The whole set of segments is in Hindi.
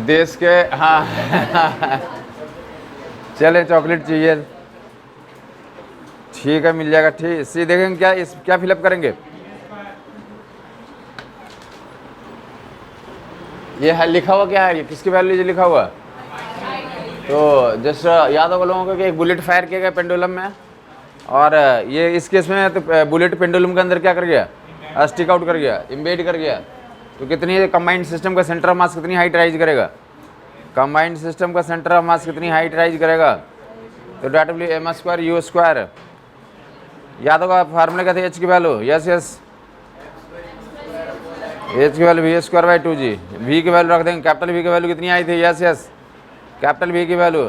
देश के, हाँ चले चॉकलेट चाहिए, ठीक है मिल जाएगा। ठीक, सी देखेंगे क्या, इस क्या फिलअप करेंगे। ये है लिखा हुआ क्या है, ये किसकी वैल्यू जो लिखा हुआ। तो जस्ट याद होगा लोगों को कि एक बुलेट फायर किया गया पेंडुलम में, और ये इस केस में तो बुलेट पेंडुलम के अंदर क्या कर गया, स्टिक आउट कर गया, इम्बेड कर गया। तो कितनी कंबाइंड सिस्टम का सेंटर ऑफ मास कितनी हाइट राइज करेगा, कंबाइंड सिस्टम का सेंटर ऑफ मास कितनी हाइट राइज करेगा। तो that will M square U square, याद होगा फार्मूले क्या थे, एच की वैल्यू, यस यस, एच की value V square by 2g, V की वैल्यू रख देंगे, कैपिटल वी की वैल्यू कितनी आई थी, यस यस, कैपिटल वी की value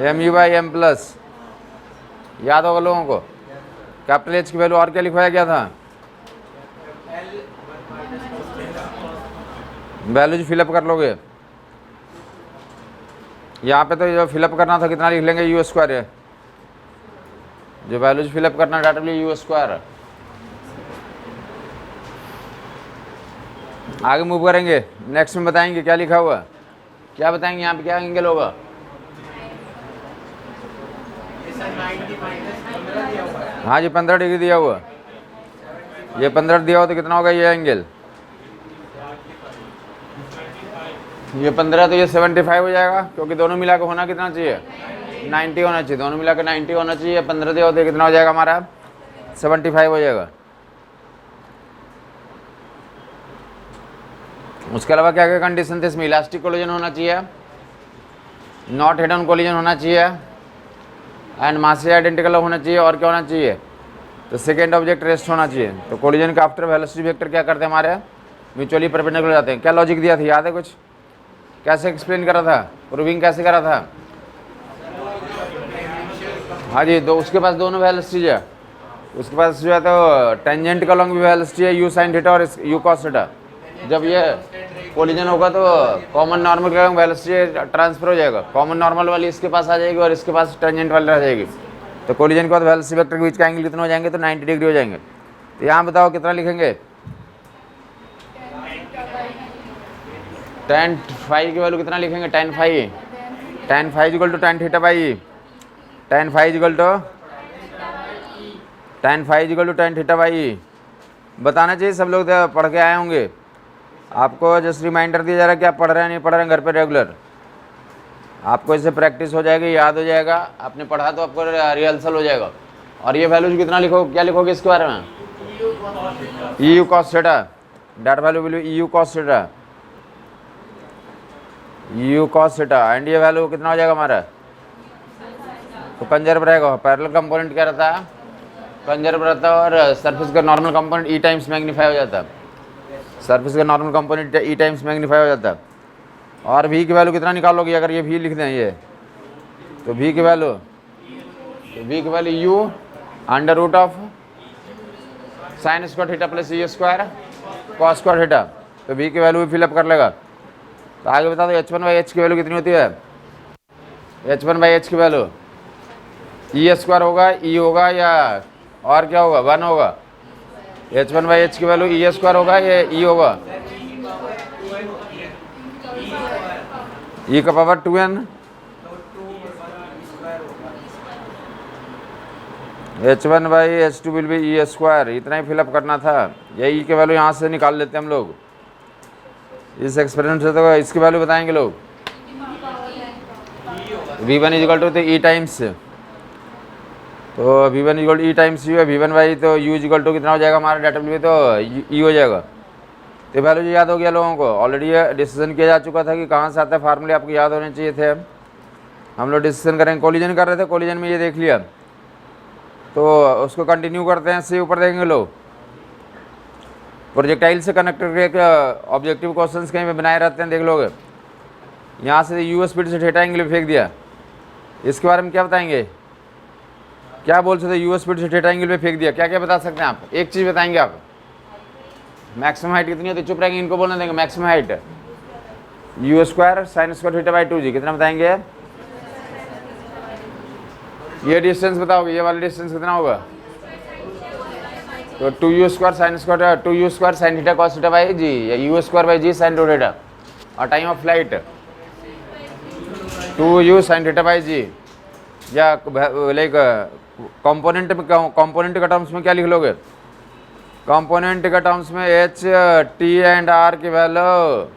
M U by M plus, याद होगा लोगों को। कैपिटल एच की वैल्यू और क्या लिखवाया गया था, वैल्यूज फिलअप कर लोगे। यहाँ पे तो जो फिलअप करना था कितना लिख लेंगे, यू स्क्वायर है, जो वैल्यूज फिलअप करना डेट विल यू स्क्वायर। आगे मूव करेंगे, नेक्स्ट में बताएंगे क्या लिखा हुआ, क्या बताएंगे यहाँ पे क्या एंगल होगा। हाँ जी 15 डिग्री दिया हुआ, ये 15 दिया हुआ तो कितना होगा ये एंगल, ये 15 तो ये 75 हो जाएगा, क्योंकि दोनों मिला के होना कितना चाहिए, 90 होना चाहिए, दोनों मिला के 90 होना चाहिए। 15 दिया होता है कितना हो जाएगा हमारा, 75 हो जाएगा। उसके अलावा क्या क्या कंडीशन थे इसमें, इलास्टिक कोलिजन होना चाहिए, नॉट हेड ऑन कोलिजन होना चाहिए, एंड मास आइडेंटिकल होना चाहिए, और क्या होना चाहिए, तो सेकेंड ऑब्जेक्ट रेस्ट होना चाहिए। तो कोलिजन का आफ्टर वेलोसिटी वेक्टर क्या करते हैं हमारे, म्यूचुअली परपेंडिकुलर जाते हैं। क्या लॉजिक दिया था, याद है कुछ, कैसे एक्सप्लेन करा था, प्रूविंग कैसे करा था। हाँ जी, दो उसके पास दोनों वेलोसिटीज है, उसके पास जो है तो टेंजेंट का लॉन्ग भी वेलोसिटी है यू साइन थीटा और यू कॉस थीटा। जब ये कोलिजन होगा तो कॉमन नॉर्मल का वेलोसिटी ट्रांसफर हो जाएगा, कॉमन नॉर्मल वाली इसके पास आ जाएगी और इसके पास टेंजेंट वाली रह जाएगी। तो कोलिजन के बाद वेलोसिटी वेक्टर के बीच का एंगल कितने हो जाएंगे, तो 90 डिग्री हो जाएंगे। तो यहाँ बताओ कितना लिखेंगे, tan फाई की वैल्यू कितना लिखेंगे, tan phi equal to tan theta by, tan phi equal to tan theta by. बताना चाहिए, सब लोग पढ़ के आए होंगे, आपको जस्ट रिमाइंडर दिया जा रहा है कि आप पढ़ रहे हैं नहीं पढ़ रहे हैं घर पे रेगुलर, आपको इससे प्रैक्टिस हो जाएगी, याद हो जाएगा, आपने पढ़ा तो आपको रिहर्सल हो जाएगा। और ये वैल्यूज कितना लिखो, क्या लिखोगे इसके बारे में, e u cos theta, that value will be e u cos theta, u cos theta, and ये वैल्यू कितना हो जाएगा हमारा, तो कंजर्व रहेगा। पैरेलल कंपोनेंट क्या रहता है, कंजर्व रहता है, और सरफेस का normal component E times magnify हो जाता है, सरफेस का normal component E times magnify हो जाता है। और वी की वैल्यू कितना निकालोगे, अगर ये वी लिख दें ये, तो वी की value u under root of sine square theta plus e square cos square theta, तो वी की वैल्यू भी फिलअप कर लेगा। तो आगे बता दो h1/h की वैल्यू कितनी होती है, h1/h की वैल्यू ई स्क्वायर होगा, ई होगा, या और क्या होगा, 1 होगा। h1/h की वैल्यू ई स्क्वायर होगा या ई होगा, ई का power 2n, h1/h2 will be e square, इतना ही फिलअप करना था। ये ई की वैल्यू यहाँ से निकाल लेते हैं हम लोग इस एक्सपेरिमेंट से, तो इसकी वैल्यू बताएंगे लोग, v1 equal to e times, तो v1 equal to e times u है, v1/, तो u इजिकल टू कितना हो जाएगा हमारा डेटा में, तो ई हो जाएगा। तो वैल्यू जो याद हो गया लोगों को, ऑलरेडी ये डिसीजन किया जा चुका था कि कहाँ से आता है फार्मूले, आपको याद होने चाहिए थे। हम लोग डिसीजन करेंगे, कोलिजन कर रहे थे, कोलिजन में ये देख लिया, तो उसको कंटिन्यू करते हैं, से ऊपर देखेंगे लोग, प्रोजेक्टाइल से कनेक्ट करके ऑब्जेक्टिव क्वेश्चंस कहीं पे बनाए रहते हैं, देख लोगे। यहाँ से यू स्पीड से थीटा एंगल फेंक दिया, इसके बारे में क्या बताएंगे, क्या बोल सकते, यू स्पीड से थीटा एंगल पे फेंक दिया, क्या क्या बता सकते हैं आप, एक चीज़ बताएंगे आप, मैक्सिमम हाइट कितनी होती है, चुप रहेंगे, इनको बोलने देंगे maximum height you square sine square theta by 2g, कितना बताएंगे, ये डिस्टेंस बताओगे, ये वाला डिस्टेंस कितना होगा, तो 2u square sine theta cos theta by g, या u square by g sine 2 theta, और time of flight 2u sin theta by g, या लाइक कंपोनेंट में, कंपोनेंट का टर्म्स में क्या लिख लोगे? कंपोनेंट का टर्म्स में एच टी एंड आर की वैल्यू,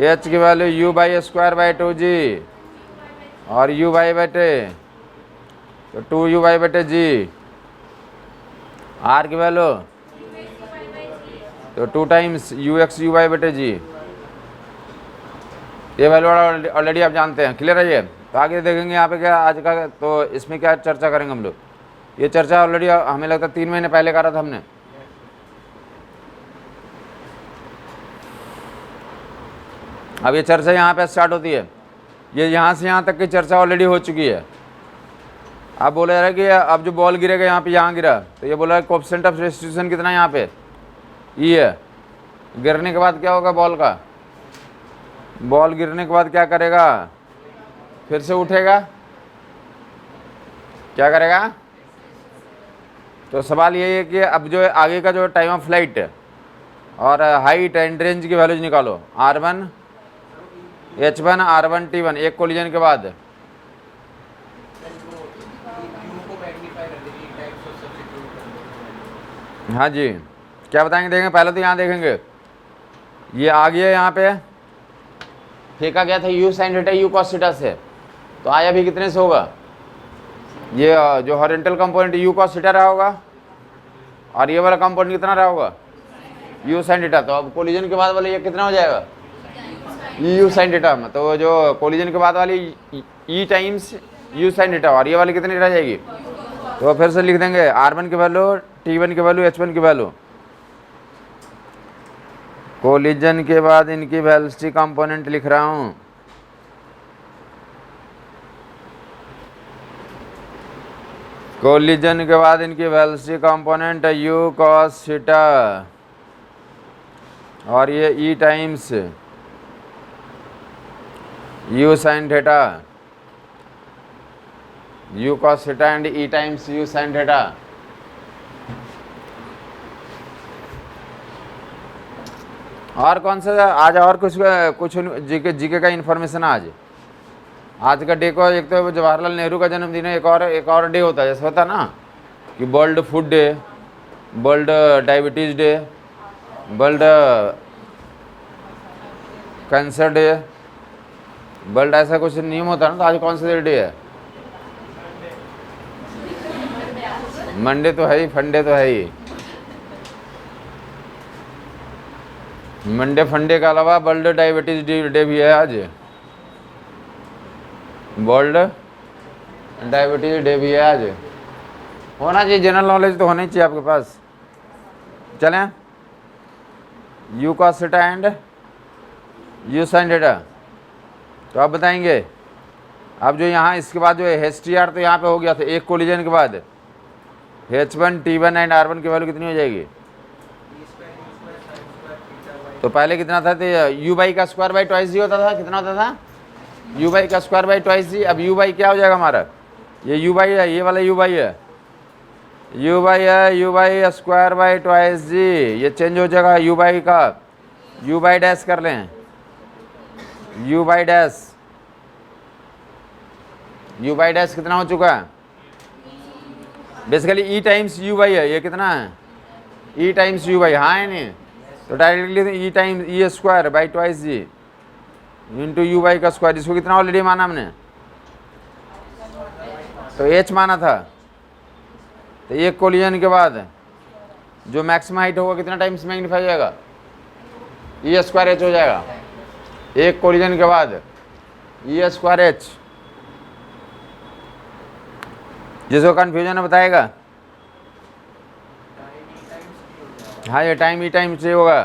एच की value u by square by 2g और यू बाई बटे तो 2u बाई बटे जी, आर की वैल्यू तो 2 times u x you by बटे जी। ये वैल्यू ऑलरेडी आप जानते हैं, क्लियर है ये। तो आगे देखेंगे यहाँ पे क्या आज का, तो इसमें क्या चर्चा करेंगे हम लोग। ये चर्चा ऑलरेडी हमें लगता है 3 महीने पहले करा था हमने। अब ये चर्चा यहाँ पे स्टार्ट होती है, ये यहाँ से यहाँ तक की चर्चा ऑलरेडी हो चुकी है। अब बोला जा रहा है कि अब जो बॉल गिरेगा यहाँ पे, यहाँ गिरा तो ये बोला कोएफिशिएंट ऑफ रेस्टिट्यूशन कितना है यहाँ पे, ई है। गिरने के बाद क्या होगा बॉल का, बॉल गिरने के बाद क्या करेगा, फिर से उठेगा, क्या करेगा। तो सवाल यही है कि अब जो आगे का जो टाइम ऑफ फ्लाइट और हाइट एंड रेंज की वैल्यूज निकालो, R1 H1 R1 T1 एक कोलिजन के बाद। हाँ जी, क्या बताएंगे, देखेंगे पहले तो यहाँ देखेंगे, ये आ गया यहाँ पे फेंका गया था u sin theta u cos theta से, तो आया भी कितने से होगा, ये जो horizontal component u cos theta रहा होगा और ये वाला कंपोनेंट कितना रहा होगा u sin थीटा। तो अब कोलिजन के बाद वाले ये कितना हो जाएगा u sin थीटा में, तो जो कोलिजन के बाद वाली e times u sin theta और ये वाली कितनी रह जाएगी। तो फिर से लिख देंगे R1 की वैल्यू, T1 की वैल्यू, H1 की वैल्यू, कोलिजन के बाद इनकी वेलोसिटी कंपोनेंट लिख रहा हूँ। कोलिजन के बाद इनकी velocity component u cos theta और ये e times u sin theta, u cos theta and e times u sin theta. और कौन सा आज और कुछ जीके का इन्फॉर्मेशन आज का डे को, एक तो जवाहरलाल नेहरू का जन्मदिन है, एक और डे होता है जैसे होता ना कि world food day, world diabetes day, world cancer day, world ऐसा कुछ नियम होता है ना। तो आज कौन सा डे है, मंडे तो है ही, फंडे तो है ही। मंडे फंडे के अलावा वर्ल्ड डायबिटीज डे भी है आज, वर्ल्ड डायबिटीज डे भी है आज। होना चाहिए, जनरल नॉलेज तो होना ही चाहिए आपके पास। चलें, u cos theta and u sin theta, तो आप बताएंगे। अब जो यहाँ इसके बाद जो है HTR तो यहाँ पे हो गया था एक कोलिजन के बाद, H1 T1 एंड R1 की वैल्यू कितनी हो जाएगी। तो पहले कितना था, तो u बाई का स्क्वायर बाई ट्वाइस जी होता था, कितना होता था u बाई का स्क्वायर बाई ट्वाइस जी। अब u बाई क्या हो जाएगा हमारा, ये u बाई है, ये वाला u बाई है, u बाई है, u by square by twice g. ये चेंज हो जाएगा u बाई का, u बाई डैश कर लें, u by dash, u by dash कितना हो चुका है, basically e times u by है, ये कितना है e टाइम्स u बाई, हाँ है नहीं। तो directly e times e square by twice g into u by का स्क्वायर, इसको कितना ऑलरेडी माना हमने, तो h माना था। तो एक कोलिजन के बाद जो मैक्सिमम हाइट होगा कितना टाइम्स मैग्नीफाई हो जाएगा, e स्क्वायर h हो जाएगा। एक कोलिजन के बाद e स्क्वायर h, जिसको कन्फ्यूजन है बताएगा। हाँ, ये टाइम e टाइम से होगा,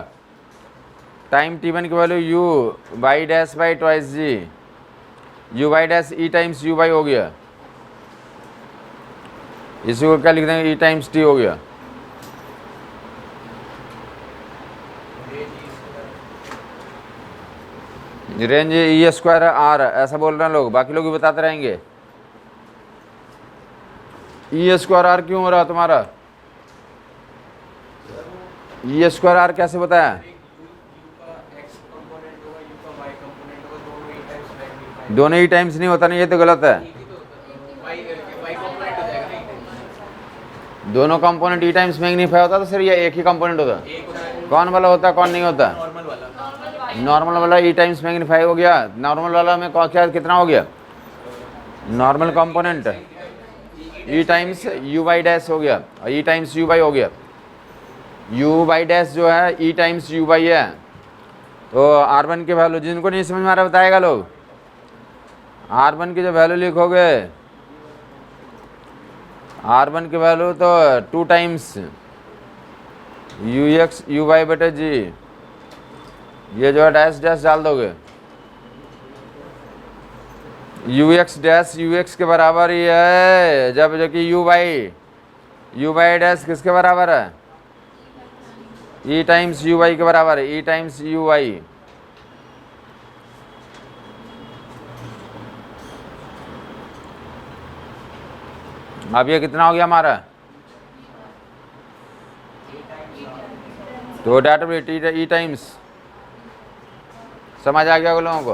टाइम T1 की value u by dash by twice g, u by dash e times u by हो गया, इसी को क्या लिख देंगे e टाइम्स t हो गया। रेंज e स्क्वायर r ऐसा बोल रहे हैं लोग, बाकी लोग भी बताते रहेंगे। e स्क्वायर r क्यों हो रहा तुम्हारा, e स्क्वायर r कैसे बताया, दोनों ई टाइम्स नहीं होता, नहीं ये तो गलत है। दोनों कंपोनेंट ई टाइम्स मैग्नीफाई होता तो सिर्फ ये एक ही कंपोनेंट होता। कौन वाला होता कौन नहीं होता? नॉर्मल वाला ई टाइम्स मैग्नीफाई हो गया। नॉर्मल वाला में क्या कितना हो गया? Normal component E times you by dash हो गया, और ई टाइम्स यू बाई हो गया। यू बाई डैश जो है ई टाइम्स यू बाई है। तो R1 की वैल्यू, जिनको नहीं समझ में आ रहा बताएगा लोग, R1 की जो वैल्यू लिखोगे, R1 की वैल्यू तो 2 times u x u y बटे जी, ये जो है डैश डैश डाल दोगे, u x dash u x के बराबर ही है, जब जो कि यू वाई डैश किसके बराबर है? ई टाइम्स यू वाई के बराबर है, ई टाइम्स यू वाई। अब ये कितना हो गया हमारा? तो डाटा ई टाइम्स, समझ आ गया वो लोगों को?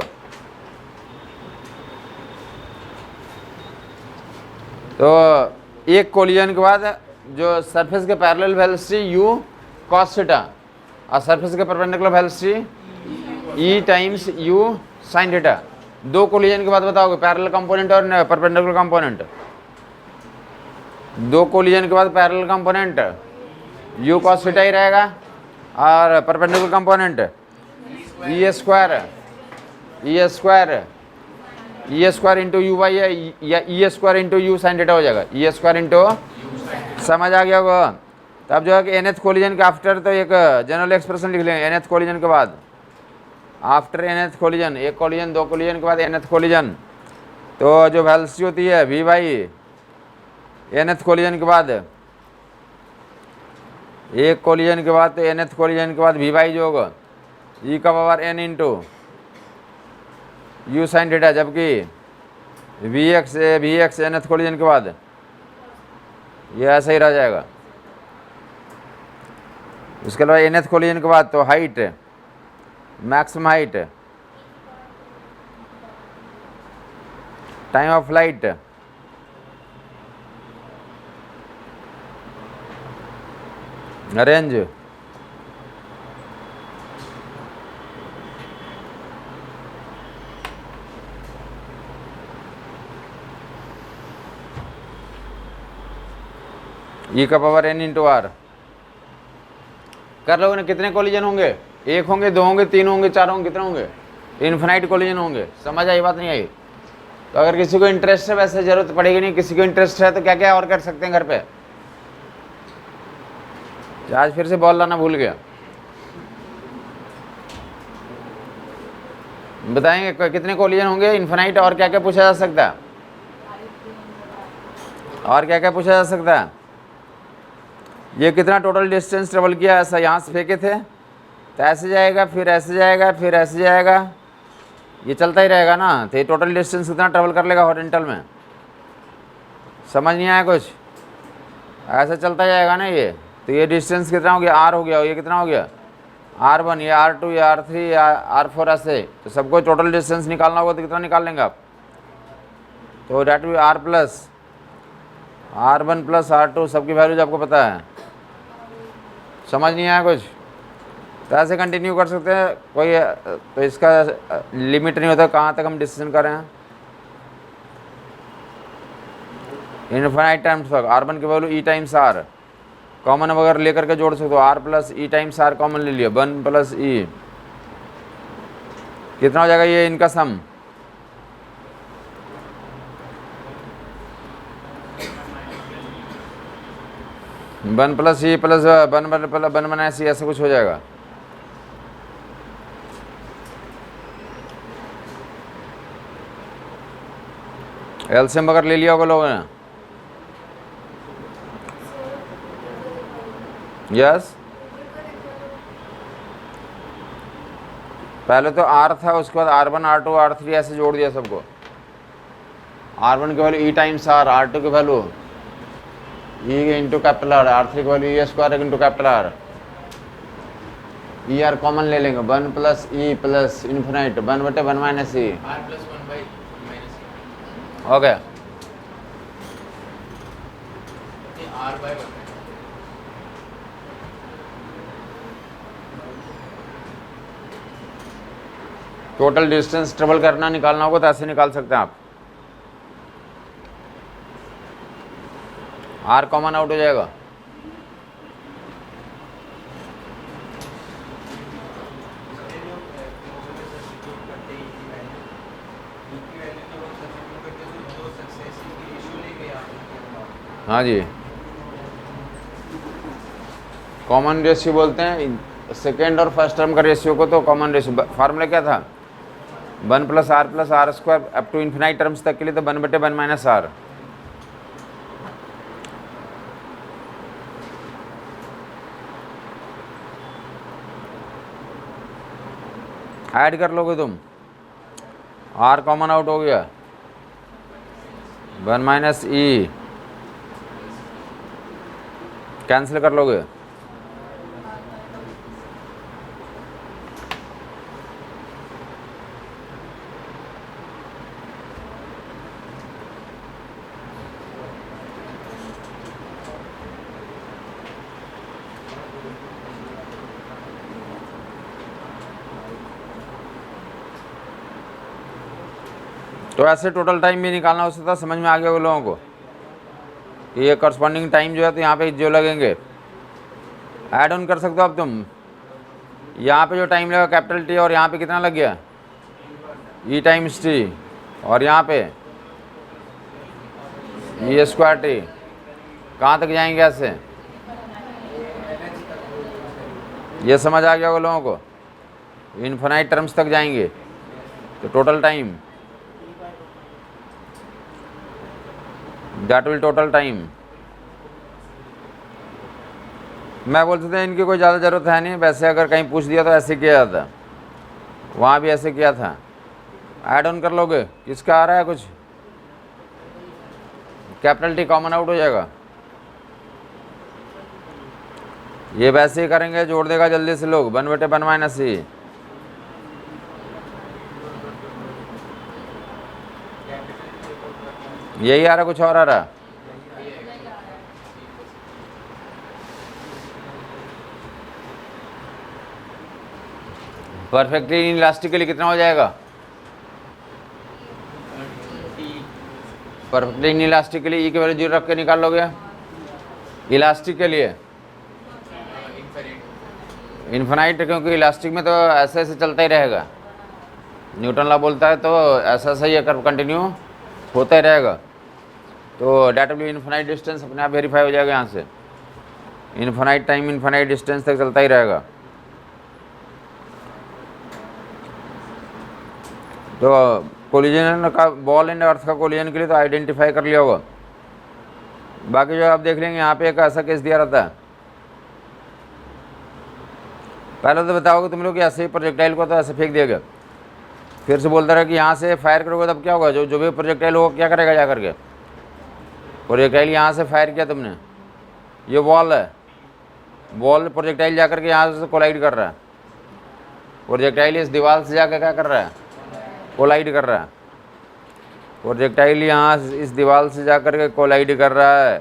तो एक कोलिजन के बाद जो सरफेस के parallel velocity u cos theta और सरफेस के perpendicular velocity e times u sine theta. दो कोलिजन के बाद बताओगे पैरेलल कंपोनेंट और परपेंडिकुलर कंपोनेंट। दो कोलिजन के बाद parallel component u cos theta ही रहेगा, और perpendicular component e square into u y है, या e square into u sine theta हो जाएगा। ई स्क्वायर इंटू, समझ आ गया होगा? तब जो है कि nth कोलिजन के आफ्टर तो एक जनरल एक्सप्रेशन लिख लेंगे। nth कोलिजन के बाद, आफ्टर nth कोलिजन, एक कोलिजन दो कोलिजन के बाद nth कोलिजन, तो जो वेलोसिटी होती है v बाई nth कोलिजन के बाद, एक कोलिजन के बाद तो nth कोलिजन के बाद v बाई जो होगा e का power n into u sine theta, जबकि वी एक्स nth कोलिजन के बाद ये ऐसा ही रह जाएगा। उसके अलावा nth कोलिजन के बाद तो height, maximum height, time of flight, range, e का पावर n इंटू आर। कर लोगे ना? कितने कोलिजन होंगे? एक होंगे, दो होंगे, तीन होंगे, चार होंगे, कितने होंगे? इन्फिनाइट कोलिजन होंगे। समझ आई बात नहीं आई? तो अगर किसी को इंटरेस्ट है, वैसे जरूरत पड़ेगी नहीं, किसी को इंटरेस्ट है तो क्या क्या और कर सकते हैं घर पे? आज फिर से बॉल लाना भूल गया, बताएंगे कितने कोलिजन होंगे इन्फिनाइट, और क्या क्या पूछा जा सकता है? और क्या क्या पूछा जा सकता है? ये कितना टोटल डिस्टेंस ट्रेवल किया? ऐसा यहाँ से फेंके थे तो ऐसे जाएगा, फिर ऐसे जाएगा, फिर ऐसे जाएगा, ये चलता ही रहेगा ना। तो ये टोटल डिस्टेंस कितना ट्रेवल कर लेगा हॉरिजॉन्टल में? समझ नहीं आया कुछ? ऐसा चलता जाएगा ना ये। तो ये डिस्टेंस कितना हो गया? आर हो गया। ये कितना हो गया? R1, ये R2, ये R3, या R4, ऐसे। तो सबको टोटल डिस्टेंस निकालना होगा तो कितना निकाल लेंगे आप? तो डेट भी R plus R1 plus R2, सबकी वैल्यूज आपको पता है। समझ नहीं आया कुछ? तो ऐसे कंटिन्यू कर सकते हैं कोई, तो इसका लिमिट नहीं होता कहाँ तक हम डिसीजन कर रहे हैं। इनफाइनाइट टाइम्स तक R1 की value e times r, common वगैरह लेकर के जोड़ सकते हो। R plus e times r common ले लिया, 1 प्लस ई, कितना हो जाएगा ये इनका sum? One plus e plus one minus e, ऐसा कुछ हो जाएगा। एलसीएम वगैरह ले लिया होगा लोगों ने? यस, पहले तो R था, उसके बाद R1, R2, R3 ऐसे जोड़ दिया सबको। R1 की value e times r, R2 की value e into capital r, R3 की value e square into capital r. E r common ले लेंगे, 1 प्लस ई प्लस इन्फिनाइट 1 बटे 1 माइनस ई, ओके टोटल डिस्टेंस ट्रेवल करना निकालना होगा तो ऐसे निकाल सकते हैं आप। आर कॉमन आउट हो जाएगा। हाँ जी, कॉमन रेशियो बोलते हैं सेकेंड और फर्स्ट टर्म का रेशियो को। तो कॉमन रेशियो फार्मूला क्या था, 1 + r square up to infinite terms तक के लिए तो 1/1 - r। ऐड कर लोगे तुम, r कॉमन आउट हो गया, 1 - e कैंसिल कर लोगे। तो ऐसे टोटल टाइम भी निकालना हो सकता है। समझ में आ गया होगा लोगों को कि ये करस्पॉन्डिंग टाइम जो है तो यहाँ पे जो लगेंगे ऐड ऑन कर सकते हो अब तुम। यहाँ पे जो टाइम लगा कैपिटल टी और यहाँ पे कितना लग गया ई टाइम्स टी, और यहाँ पे ई स्क्वायर टी। कहाँ तक जाएंगे ऐसे, ये समझ आ गया होगा लोगों को, इन्फिनाइट टर्म्स तक जाएंगे। तो total time that will total time. मैं बोलते थे इनकी कोई ज़्यादा ज़रूरत है नहीं, वैसे अगर कहीं पूछ दिया तो ऐसे किया जाता, वहाँ भी ऐसे किया था। ऐड ऑन कर लोगे, किसका आ रहा है कुछ, कैपिटल टी कॉमन आउट हो जाएगा। ये वैसे ही करेंगे, जोड़ देगा जल्दी से लोग, 1/1 - e। यही आ रहा, कुछ और आ रहा। परफेक्टली इलास्टिकली कितना हो जाएगा, परफेक्टली इलास्टिकली ई की वैल्यू 0 रख के निकाल लोगे। इलास्टिक के लिए इन्फिनाइट, क्योंकि इलास्टिक में तो ऐसे ऐसे चलता ही रहेगा, न्यूटन लॉ बोलता है, तो ऐसा ऐसा ये कर्व कंटिन्यू होता ही रहेगा। तो डेट विल इन्फिनाइट डिस्टेंस अपने आप वेरीफाई हो जाएगा यहाँ से, इन्फिनाइट टाइम इन्फिनाइट डिस्टेंस तक चलता ही रहेगा। तो कोलिजन का बॉल एंड अर्थ का कोलिजन के लिए तो आइडेंटिफाई कर लिया होगा। बाकी जो आप देख लेंगे यहाँ पे एक ऐसा केस दिया रहता है। पहले तो बताओगे तुम लोग कि ऐसे ही प्रोजेक्टाइल को तो ऐसे फेंक दिया गया, फिर से बोलता रहा कि यहाँ से फायर करोगे तब क्या होगा, जो भी प्रोजेक्टाइल होगा क्या करेगा जा करके। प्रोजेक्टाइल यहाँ से फायर किया तुमने, ये वॉल है, वॉल प्रोजेक्टाइल जा करके यहाँ से कोलाइड कर रहा है। प्रोजेक्टाइल इस दीवार से जाकर क्या कर रहा है, कोलाइड कर रहा है। प्रोजेक्टाइल यहाँ इस दीवार से जाकर के कोलाइड कर रहा है।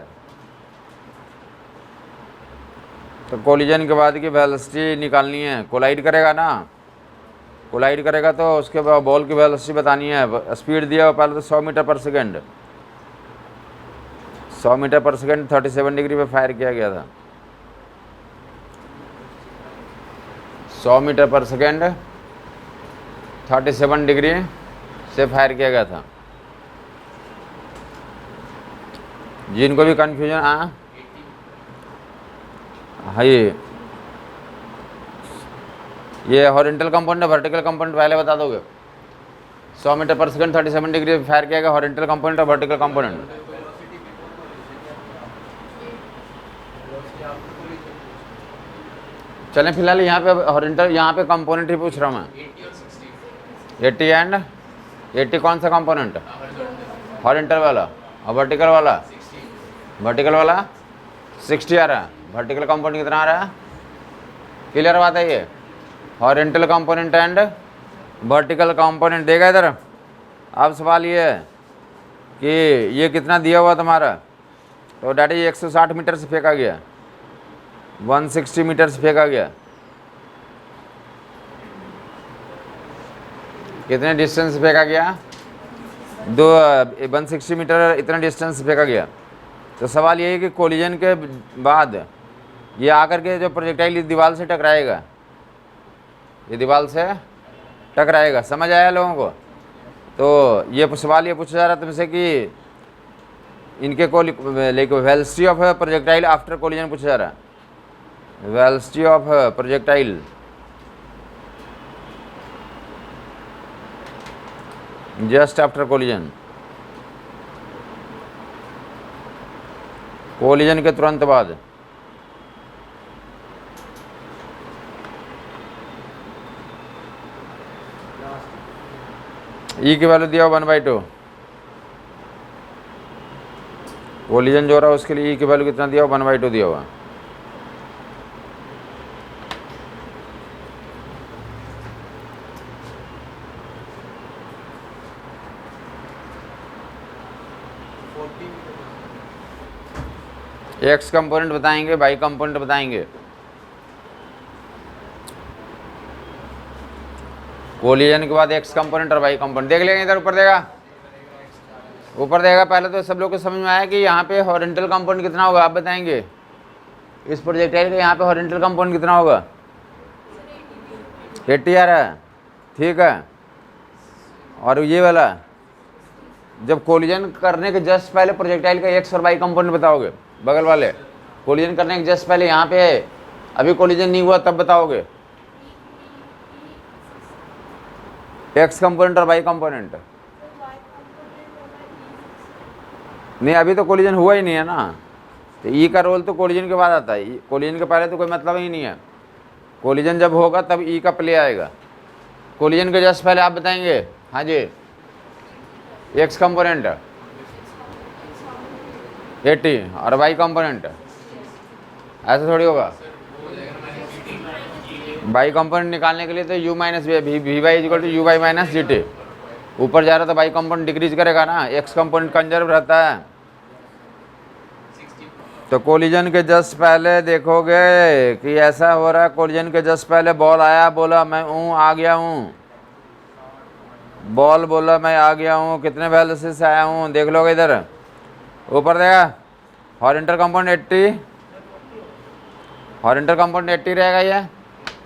तो कोलिजन के बाद की वेलोसिटी निकालनी है, कोलाइड करेगा ना, कोलाइड करेगा तो उसके बाद बॉल की वेलोसिटी बतानी है। स्पीड दिया हुआ पहले तो 100 मीटर पर सेकेंड, 100 मीटर पर सेकेंड 37 डिग्री पे फायर किया गया था। 100 मीटर पर सेकेंड 37 डिग्री से फायर किया गया था। जिनको भी कन्फ्यूजन हाँ ये हॉरिजॉन्टल कंपाउंड है, वर्टिकल कंपाउंड पहले बता दोगे। 100 मीटर पर सेकंड 37 डिग्री फायर किया गया, हॉरिजॉन्टल कंपाउंड और वर्टिकल कंपाउंड। चलें फिलहाल यहाँ पे हॉरिजॉन्टल, यहाँ पे कंपोनेंट ही पूछ रहा हूँ मैं। 80 एंड 80 कौन सा कंपोनेंट, हॉरिजॉन्टल वाला, और वर्टिकल वाला, वर्टिकल वाला 60 आ रहा है। वर्टिकल कंपोनेंट कितना आ रहा है, क्लियर बात है ये। Horizontal component and vertical component देगा इधर। अब सवाल ये है कि ये कितना दिया हुआ तुम्हारा, तो डैट इज 160 मीटर से फेंका गया, 160 मीटर से फेंका गया। कितने डिस्टेंस से फेंका गया, 160 मीटर इतना डिस्टेंस से फेंका गया। तो सवाल ये है कि कोलिजन के बाद ये आकर के जो प्रोजेक्टाइल इस दीवार से टकराएगा, ये दीवार से टकराएगा। समझ आया लोगों को? तो ये सवाल ये पूछा जा रहा है तुमसे कि इनके velocity of projectile after collision पूछा जा रहा है। Velocity of projectile just after collision, collision के तुरंत बाद। ई की वैल्यू दिया हुआ 1/2। कोलिजन जो हो रहा है उसके लिए ई की वैल्यू कितना दिया हुआ, 1/2 दिया हुआ। एक्स कंपोनेंट बताएंगे, वाई कंपोनेंट बताएंगे। कोलिजन के बाद एक्स कंपोनेंट और वाई कंपोनेंट देख लेंगे। इधर ऊपर देगा, ऊपर देगा। पहले तो सब लोग को समझ में आया कि यहाँ पे हॉरिजॉन्टल कंपोनेंट कितना होगा, आप बताएंगे। इस प्रोजेक्टाइल का यहाँ पे हॉरिजॉन्टल कंपोनेंट कितना होगा, 80 आ रहा है, ठीक है। और ये वाला जब कोलिजन करने के जस्ट पहले प्रोजेक्टाइल का एक्स और वाई कंपोनेंट बताओगे, बगल वाले कोलिजन करने के जस्ट पहले, यहाँ पे अभी कोलिजन नहीं हुआ तब बताओगे एक्स कंपोनेंट और वाई कंपोनेंट। नहीं, अभी तो कोलिजन हुआ ही नहीं है ना, तो ई का रोल तो कोलिजन के बाद आता है। कोलिजन के पहले तो कोई मतलब ही नहीं है। कोलिजन जब होगा तब ई का प्ले आएगा। कोलिजन के जस्ट पहले आप बताएंगे। हाँ जी, एक्स कंपोनेंट 80 और वाई कंपोनेंट, ऐसा थोड़ी होगा। वाई कंपोनेंट निकालने के लिए तो u minus v y equal to u y minus g t. ऊपर जा रहा तो वाई कंपोनेंट डिक्रीज करेगा ना, एक्स कंपोनेंट कंजर्व रहता है। तो कोलिजन के जस्ट पहले देखोगे कि ऐसा हो रहा है। कोलिजन के जस्ट पहले बॉल आया, बोला मैं हूँ, आ गया हूँ। बॉल बोला मैं आ गया हूँ, कितने वेलोसिटी से आया हूँ देख लोगे। इधर ऊपर देगा हॉरिजॉन्टल कंपाउंड 80, हॉरिजॉन्टल कंपाउंड 80 रहेगा ये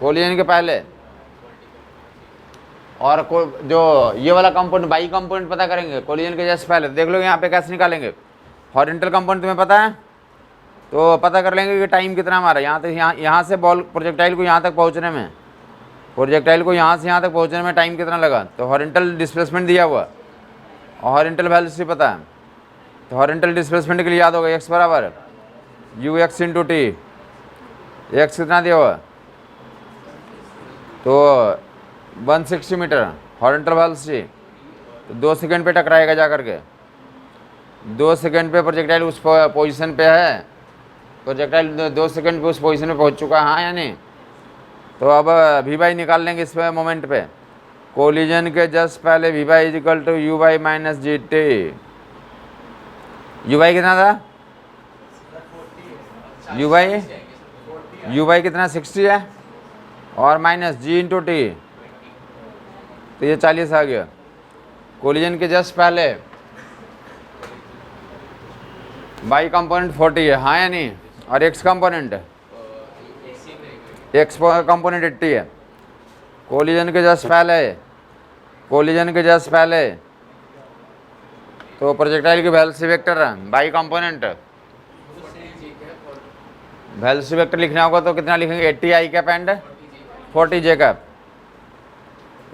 कोलिजन के पहले। और जो ये वाला कंपाउंड वाई कंपाउंड पता करेंगे कोलिजन के जस्ट पहले। देख लो यहाँ पे कैसे निकालेंगे। हॉरिजॉन्टल कंपाउंड तुम्हें पता है तो पता कर लेंगे कि टाइम कितना हमारा यहाँ तक, यहाँ से बॉल प्रोजेक्टाइल को यहाँ तक पहुँचने में, प्रोजेक्टाइल को यहाँ से यहाँ तक पहुँचने में टाइम कितना लगा। तो हॉरिजॉन्टल डिस्प्लेसमेंट दिया हुआ और हॉरिजॉन्टल वेलोसिटी पता है। तो हॉरिजॉन्टल डिस्प्लेसमेंट के लिए याद होगा एक्स बराबर you x into T. X कितना दिया हुआ तो 160 मीटर हॉरिजॉन्टल वेलोसिटी। तो 2 सेकंड पे टकराएगा जा करके। 2 सेकंड पे प्रोजेक्टाइल उस पोजीशन पे है। प्रोजेक्टाइल 2 सेकंड पे उस पोजीशन पे पहुंच चुका है, हाँ या नहीं। तो अब वी वाई निकाल लेंगे इस मोमेंट पे। कोलिजन के जस्ट पहले v y is equal to u y minus g t. U y कितना था, यू वाई कितना 60 है और माइनस जी इंटू टी, तो ये 40 आ गया। कोलिजन के जस्ट पहले वाई कंपोनेंट 40 है, हाँ या नहीं। और एक्स कंपोनेंट 80 है। कोलिजन के जस्ट पहले तो प्रोजेक्टाइल की वेलोसिटी वेक्टर है वाई कंपोनेंट। वेलोसिटी वेक्टर लिखना होगा तो कितना लिखेंगे 80 i cap and 40 j cap.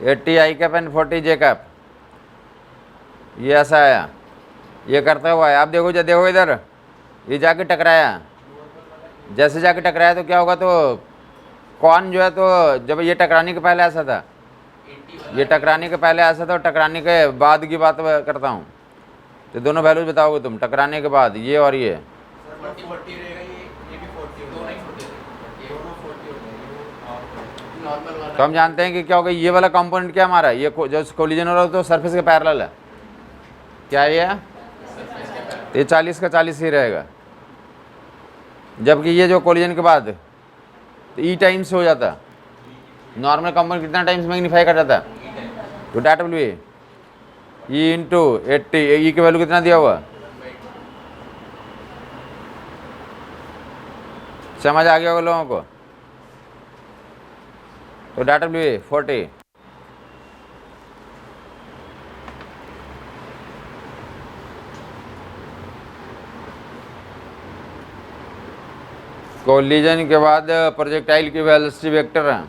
80 i cap and 40 j cap, ये ऐसा आया। ये करता हुआ है। आप देखो देखो इधर, ये जाके टकराया। जैसे जाके टकराया तो क्या होगा, तो कौन जो है, तो जब ये टकराने के पहले ऐसा था, ये टकराने के पहले ऐसा था और टकराने के बाद की बात करता हूँ। तो दोनों वैल्यूज बताओगे तुम टकराने के बाद, ये और ये। तो हम जानते हैं कि क्या होगा। ये वाला कंपोनेंट क्या हमारा, ये जो कोलिजन हो रहा है तो सरफेस के पैरेलल है। क्या ये तो ये 40 का 40 ही रहेगा, जबकि ये जो कोलिजन के बाद तो ई टाइम्स हो जाता, नॉर्मल कंपोनेंट कितना टाइम्स मैग्नीफाई कर जाता, तो that will be e into 80, e की वैल्यू कितना दिया हुआ, समझ आ गया होगा लोगों को, तो डैट विल बी 40। कोलिजन के बाद प्रोजेक्टाइल की वेलोसिटी वेक्टर है,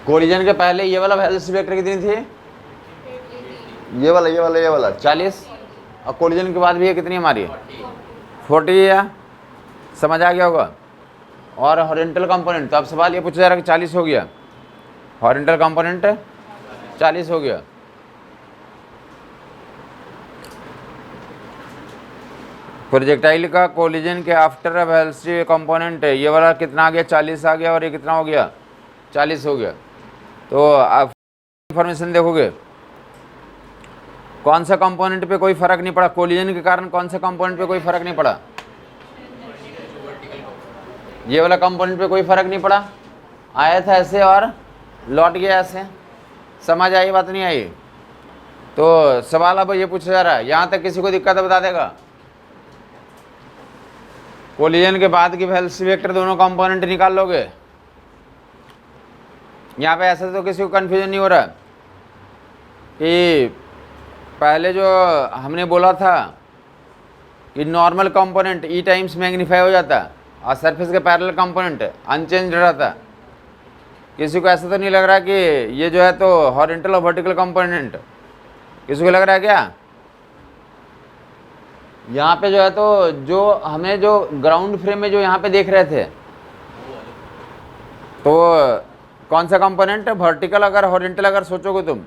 कोलिजन के पहले ये वाला वेलोसिटी वेक्टर कितनी थी, ये वाला 40, और कोलिजन के बाद भी ये कितनी हमारी 40 है, समझ आ गया होगा। और हॉरिजॉन्टल कंपोनेंट, तो अब सवाल ये पूछा जा रहा है कि 40 हो गया, हॉरिजॉन्टल कंपोनेंट 40 हो गया। प्रोजेक्टाइल का कोलिजन के आफ्टर वेलोसिटी कंपोनेंट है, ये वाला कितना आ गया 40 आ गया, और ये कितना हो गया 40 हो गया। तो आप इंफॉर्मेशन देखोगे कौन सा कंपोनेंट पे कोई फर्क नहीं पड़ा, कोलिजन के कारण कौन सा कंपोनेंट पे कोई फर्क नहीं पड़ा, ये वाला कंपोनेंट पे कोई फर्क नहीं पड़ा, आया था ऐसे और लौट गया ऐसे, समझ आई बात नहीं आई। तो सवाल अब ये पूछा जा रहा है, यहाँ तक किसी को दिक्कत है बता देगा, कोलिजन के बाद की वेलोसिटी वेक्टर दोनों कंपोनेंट निकाल लोगे, यहाँ पे ऐसा तो किसी को कन्फ्यूजन नहीं हो रहा कि पहले जो हमने बोला था कि normal component E times magnify हो जाता और सरफेस के पैरेलल कंपोनेंट अनचेंज रहता, किसी को ऐसा तो नहीं लग रहा कि ये जो है तो हॉरिजॉन्टल और वर्टिकल कंपोनेंट, किसी को लग रहा है क्या यहाँ पे जो है तो जो हमें जो ग्राउंड फ्रेम में जो यहाँ पे देख रहे थे, तो कौन सा कंपोनेंट वर्टिकल, अगर हॉरिजॉन्टल अगर सोचोगे तुम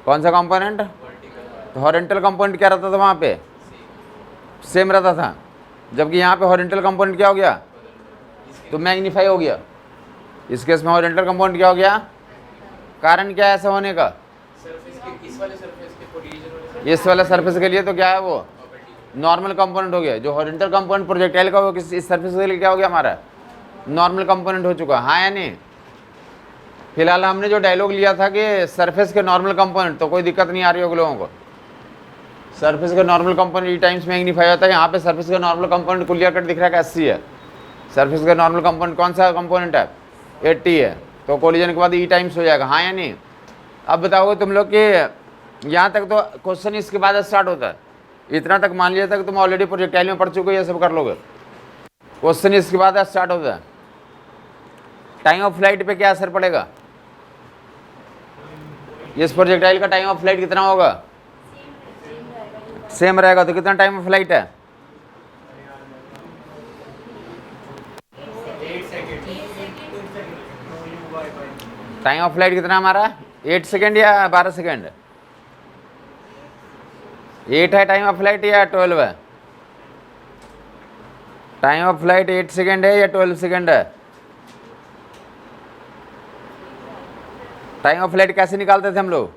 कौन सा कंपोनेंट, तो हॉरिजॉन्टल कंपोनेंट क्या रहता था वहाँ पे, सेम रहता था, जबकि यहाँ पे हॉरिजॉन्टल कंपोनेंट क्या हो गया, तो मैग्नीफाई हो गया। इस केस में हॉरिजॉन्टल कंपोनेंट क्या हो गया, कारण क्या है ऐसा होने का, इस वाले सरफेस के लिए तो क्या है वो नॉर्मल कंपोनेंट हो गया, जो हॉरिजॉन्टल कंपोनेंट प्रोजेक्टाइल का वो इस सरफेस के लिए क्या हो गया हमारा नॉर्मल कंपोनेंट हो चुका, हाँ या नहीं। फिलहाल हमने जो डायलॉग लिया था कि सरफेस के नॉर्मल कंपोनेंट, तो कोई दिक्कत नहीं आ रही होगी लोगों को, सरफेस का normal component E times magnify होता है, यहाँ पे सरफेस का नॉर्मल कंपोनेंट क्लियर कट दिख रहा है कि 80 है, सरफेस का नॉर्मल कंपोनेंट कौन सा कंपोनेंट है 80 है, तो कोलिजन के बाद ई टाइम्स हो जाएगा, हाँ या नहीं। अब बताओगे तुम लोग कि यहाँ तक तो क्वेश्चन इसके बाद स्टार्ट होता है, इतना तक मान लिया तक तुम ऑलरेडी प्रोजेक्टाइल में पढ़ चुके हो, ये सब कर लोगे, क्वेश्चन इसके बाद स्टार्ट होता है। टाइम ऑफ फ्लाइट पे क्या असर पड़ेगा, इस प्रोजेक्टाइल का टाइम ऑफ फ्लाइट कितना होगा, सेम रहेगा, तो कितना टाइम ऑफ फ्लाइट है, टाइम ऑफ फ्लाइट कितना हमारा 8 सेकेंड या 12 सेकेंड, 8 है टाइम ऑफ फ्लाइट या 12 है, टाइम ऑफ फ्लाइट 8 सेकेंड है या 12 सेकेंड है। टाइम ऑफ फ्लाइट कैसे निकालते थे हम लोग,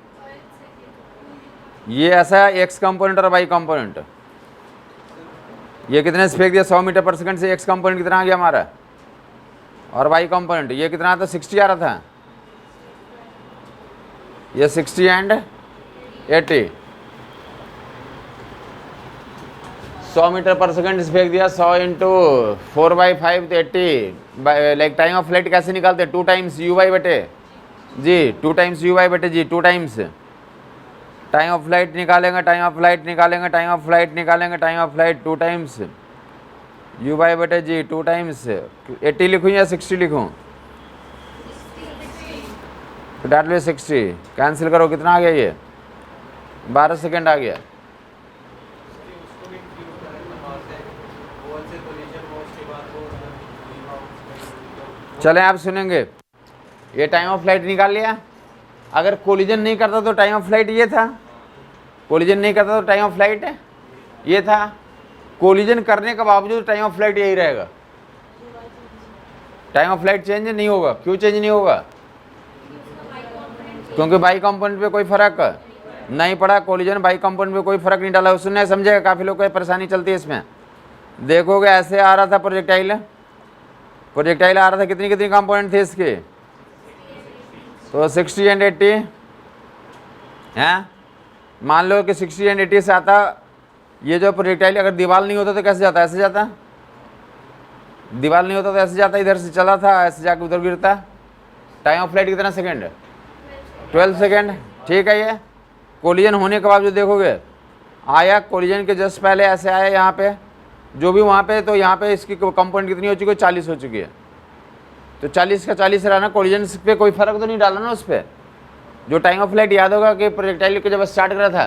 ये ऐसा एक्स कंपोनेंट और वाई कंपोनेंट, ये कितने से फेंक दिया 100 मीटर पर सेकंड से, एक्स कंपोनेंट कितना आ गया हमारा, और वाई कंपोनेंट ये कितना आता 60 आ रहा था, ये 60 एंड 80, 100 मीटर पर सेकंड से फेंक दिया, 100 इंटू 4/5 तो 80, लाइक टाइम ऑफ फ्लाइट कैसे निकालते हैं, 2 टाइम्स यू वाई बटे जी, 2 टाइम्स यू वाई बटे g, 2 times time of flight निकालेंगे, टाइम ऑफ फ्लाइट निकालेंगे, टाइम ऑफ फ्लाइट निकालेंगे, time of flight 2 times u y बटे जी, 2 टाइम्स 80 लिखूँ या 60 लिखूँ, तो डाट लो 60, कैंसिल करो, कितना आ गया ये 12 सेकेंड आ गया। चलें आप सुनेंगे, ये टाइम ऑफ फ्लाइट निकाल लिया, अगर कोलिजन नहीं करता तो टाइम ऑफ फ्लाइट ये था, कोलिजन नहीं करता तो टाइम ऑफ फ्लाइट ये था, कोलिजन करने के बावजूद टाइम ऑफ फ्लाइट यही रहेगा। टाइम ऑफ फ्लाइट चेंज नहीं होगा। क्यों चेंज नहीं होगा? क्योंकि बाई कंपोनेंट पे कोई फर्क नहीं पड़ा। कोलिजन बाई कंपोनेंट पे कोई फर्क नहीं डाला। उसने समझेगा, काफ़ी लोग को परेशानी चलती है इसमें। देखोगे ऐसे आ रहा था प्रोजेक्टाइल, प्रोजेक्टाइल आ रहा था, कितनी कितनी कंपोनेंट थे इसके? तो 60 एंड 80 हैं। मान लो कि 60 एंड 80 से आता ये जो प्रोजेक्टाइल। अगर दीवार नहीं होता तो कैसे जाता? ऐसे जाता। दीवार नहीं होता तो ऐसे जाता, इधर से चला था, ऐसे जाके उधर गिरता। टाइम ऑफ फ्लाइट कितना सेकेंड? 12 सेकेंड। ठीक है। ये कोलिजन होने के बाद जो देखोगे आया, कोलिजन के जस्ट पहले ऐसे आया यहाँ पे, जो भी वहाँ पे, तो यहाँ पे इसकी कंपोनेंट कितनी हो चुकी है? 40 हो चुकी है। तो 40 का 40 रहा ना, कोलिजन पे कोई फर्क तो नहीं डाला ना उस पर। जो टाइम ऑफ फ्लाइट याद होगा कि प्रोजेक्टाइल को जब स्टार्ट करा था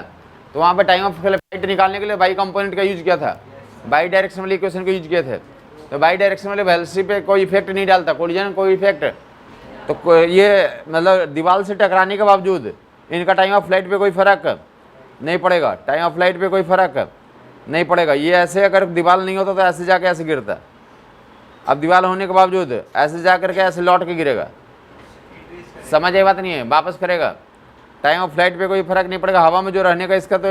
तो वहाँ पे टाइम ऑफ फ्लाइट निकालने के लिए बाई कंपोनेंट का यूज किया था, बाई डायरेक्शन वाले इक्वेशन का यूज किए थे। तो बाई डायरेक्शन वाले वेलोसिटी पे कोई इफेक्ट नहीं डालता, कोलिजन कोई इफेक्ट। तो ये मतलब दीवार से टकराने के बावजूद इनका टाइम ऑफ फ्लाइट पे कोई फ़र्क नहीं पड़ेगा। टाइम ऑफ फ्लाइट पे कोई फ़र्क नहीं पड़ेगा। ये ऐसे अगर दीवार नहीं होता तो ऐसे जाके ऐसे गिरता। अब दीवार होने के बावजूद ऐसे जा करके ऐसे लौट के गिरेगा। समझ ये बात नहीं है? वापस करेगा। टाइम ऑफ फ्लाइट पे कोई फ़र्क नहीं पड़ेगा। हवा में जो रहने का इसका तो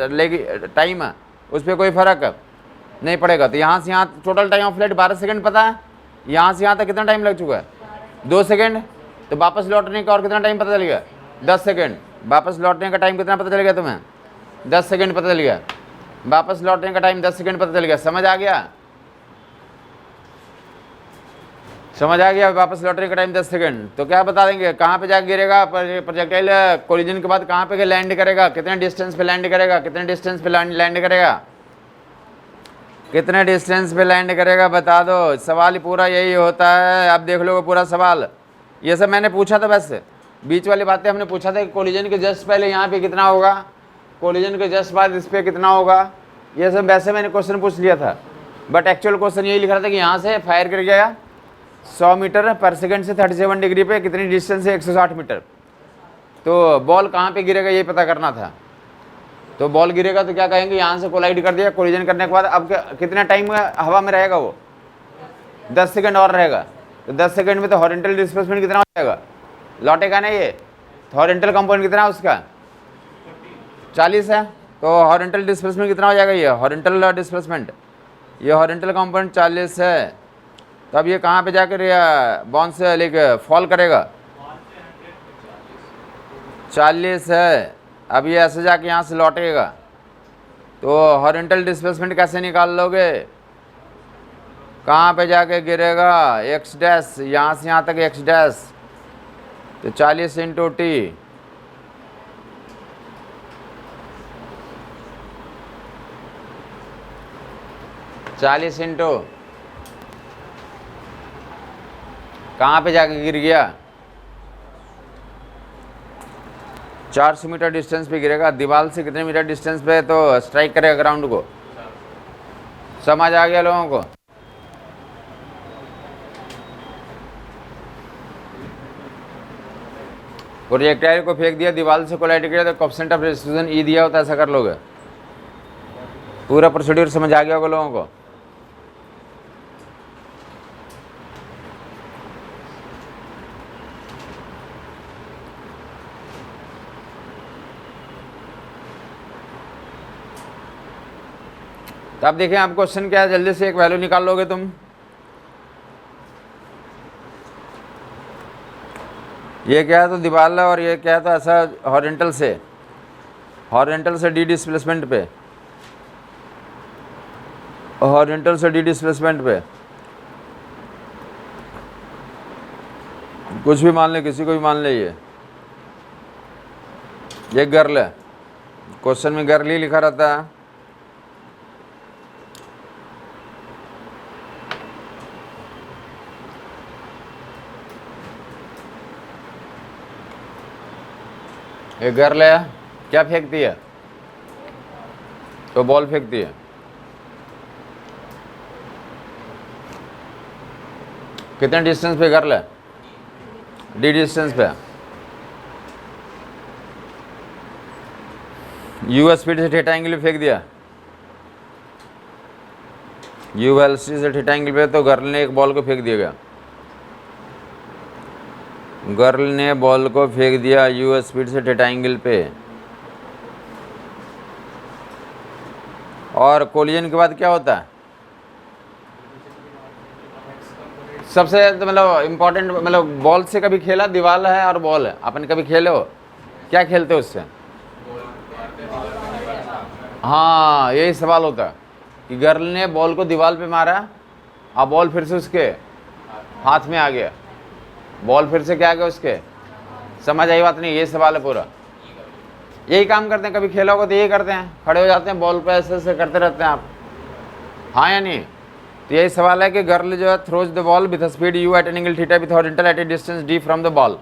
लेगी टाइम है, उस पर कोई फ़र्क नहीं पड़ेगा। तो यहाँ से यहाँ total time of flight 12 second पता है। यहाँ से यहाँ तक कितना टाइम लग चुका है? 2 सेकेंड। तो वापस लौटने का और कितना टाइम पता चल गया? 10 सेकेंड। वापस लौटने का टाइम कितना पता चल गया तुम्हें? 10 सेकेंड पता चल गया। वापस लौटने का टाइम 10 सेकेंड पता चल गया। समझ आ गया? समझ आ गया? वापस लौटने का टाइम 10 सेकेंड। तो क्या बता देंगे कहाँ पे जाके गिरेगा प्रोजेक्टाइल? कोलिजन के बाद कहाँ पे लैंड करेगा? कितने डिस्टेंस पे लैंड करेगा? कितने डिस्टेंस पे लैंड करेगा? कितने डिस्टेंस पे लैंड करेगा? बता दो। सवाल पूरा यही होता है। अब देख लो पूरा सवाल। ये सब मैंने पूछा था, बस बीच वाली बातें हमने पूछा था कि कोलिजन के जस्ट पहले यहाँ पे कितना होगा, कोलिजन के जस्ट बाद इस पर कितना होगा। ये सब वैसे मैंने क्वेश्चन पूछ लिया था, बट एक्चुअल क्वेश्चन यही लिख रहा था कि यहाँ से फायर कर गया 100 मीटर पर सेकंड से 37 डिग्री पे, कितनी डिस्टेंस है? 160 मीटर। तो बॉल कहाँ पे गिरेगा ये पता करना था। तो बॉल गिरेगा तो क्या कहेंगे? यहाँ से कोलाइड कर दिया, कोलिजन करने के बाद अब कितना टाइम हवा में रहेगा? वो 10 सेकंड और रहेगा। तो 10 सेकंड में तो हॉरिजॉन्टल डिस्प्लेसमेंट कितना हो जाएगा? लौटेगा ना ये। तो हॉरिजॉन्टल कंपोनेंट कितना है उसका? 40 है। तो हॉरिजॉन्टल डिस्प्लेसमेंट कितना हो जाएगा? ये हॉरिजॉन्टल डिस्प्लेसमेंट, ये हॉरिजॉन्टल कंपोनेंट 40 है। तो अब ये कहाँ पे जाकर बाउंस से लेके फॉल करेगा? 40 है। अब ये ऐसे जाके यहाँ से लौटेगा। तो हॉरिजॉन्टल डिस्प्लेसमेंट कैसे निकाल लोगे? कहाँ पे जाके गिरेगा? एक्स डैश, यहाँ से यहाँ तक एक्स डैश। तो 40 इंटू टी, चालीस इंटू कहाँ पे जाके गिर गया? 400 मीटर डिस्टेंस पे गिरेगा। दीवार से कितने मीटर डिस्टेंस पे तो स्ट्राइक करेगा ग्राउंड को? समझ आ गया लोगों को? प्रोजेक्टाइल को फेंक दिया, दीवार से कोलाइड किया, तो कोएफिशिएंट ऑफ डिस्ट्रीब्यूशन ई दिया होता है, ऐसा कर लोगे। पूरा प्रोसीड्यूर समझ आ गया होगा लोगों को? तो अब देखें आप क्वेश्चन क्या है, जल्दी से एक वैल्यू निकाल लोगे तुम। ये क्या है? तो दीवार है, और ये क्या है? तो ऐसा हॉरिजॉन्टल से डी डिस्प्लेसमेंट पे, हॉरिजॉन्टल से डी डिस्प्लेसमेंट पे कुछ भी मान ले, किसी को भी मान ले। ये गर्ल है, क्वेश्चन में गर्ल ही लिखा रहता है। एक गर्ल है, क्या फेंकती है? तो बॉल फेंकती है। कितने डिस्टेंस पे गर्ल है? डी डिस्टेंस पे। यू स्पीड से थीटा एंगल पे फेंक दिया, यू वेलोसिटी से थीटा एंगल पे, तो गर्ल ने एक बॉल को फेंक दिया, गर्ल ने बॉल को फेंक दिया यू स्पीड से थीटा एंगल पे। और कोलिजन के बाद क्या होता है? सबसे मतलब इम्पोर्टेंट, मतलब बॉल से कभी खेला? दीवार है और बॉल है, अपन कभी खेले हो? क्या खेलते हो उससे? हाँ, यही सवाल होता है कि गर्ल ने बॉल को दीवार पे मारा और बॉल फिर से उसके हाथ में आ गया, बॉल फिर से क्या आ गया उसके, समझ आई बात नहीं? ये सवाल है पूरा, यही काम करते हैं। कभी खेला होगा तो यही करते हैं, खड़े हो जाते हैं बॉल पे ऐसे ऐसे करते रहते हैं आप, हाँ या नहीं? तो यही सवाल है कि गर्ल जो है throws the ball with speed u at an angle theta with horizontal at a distance d from the ball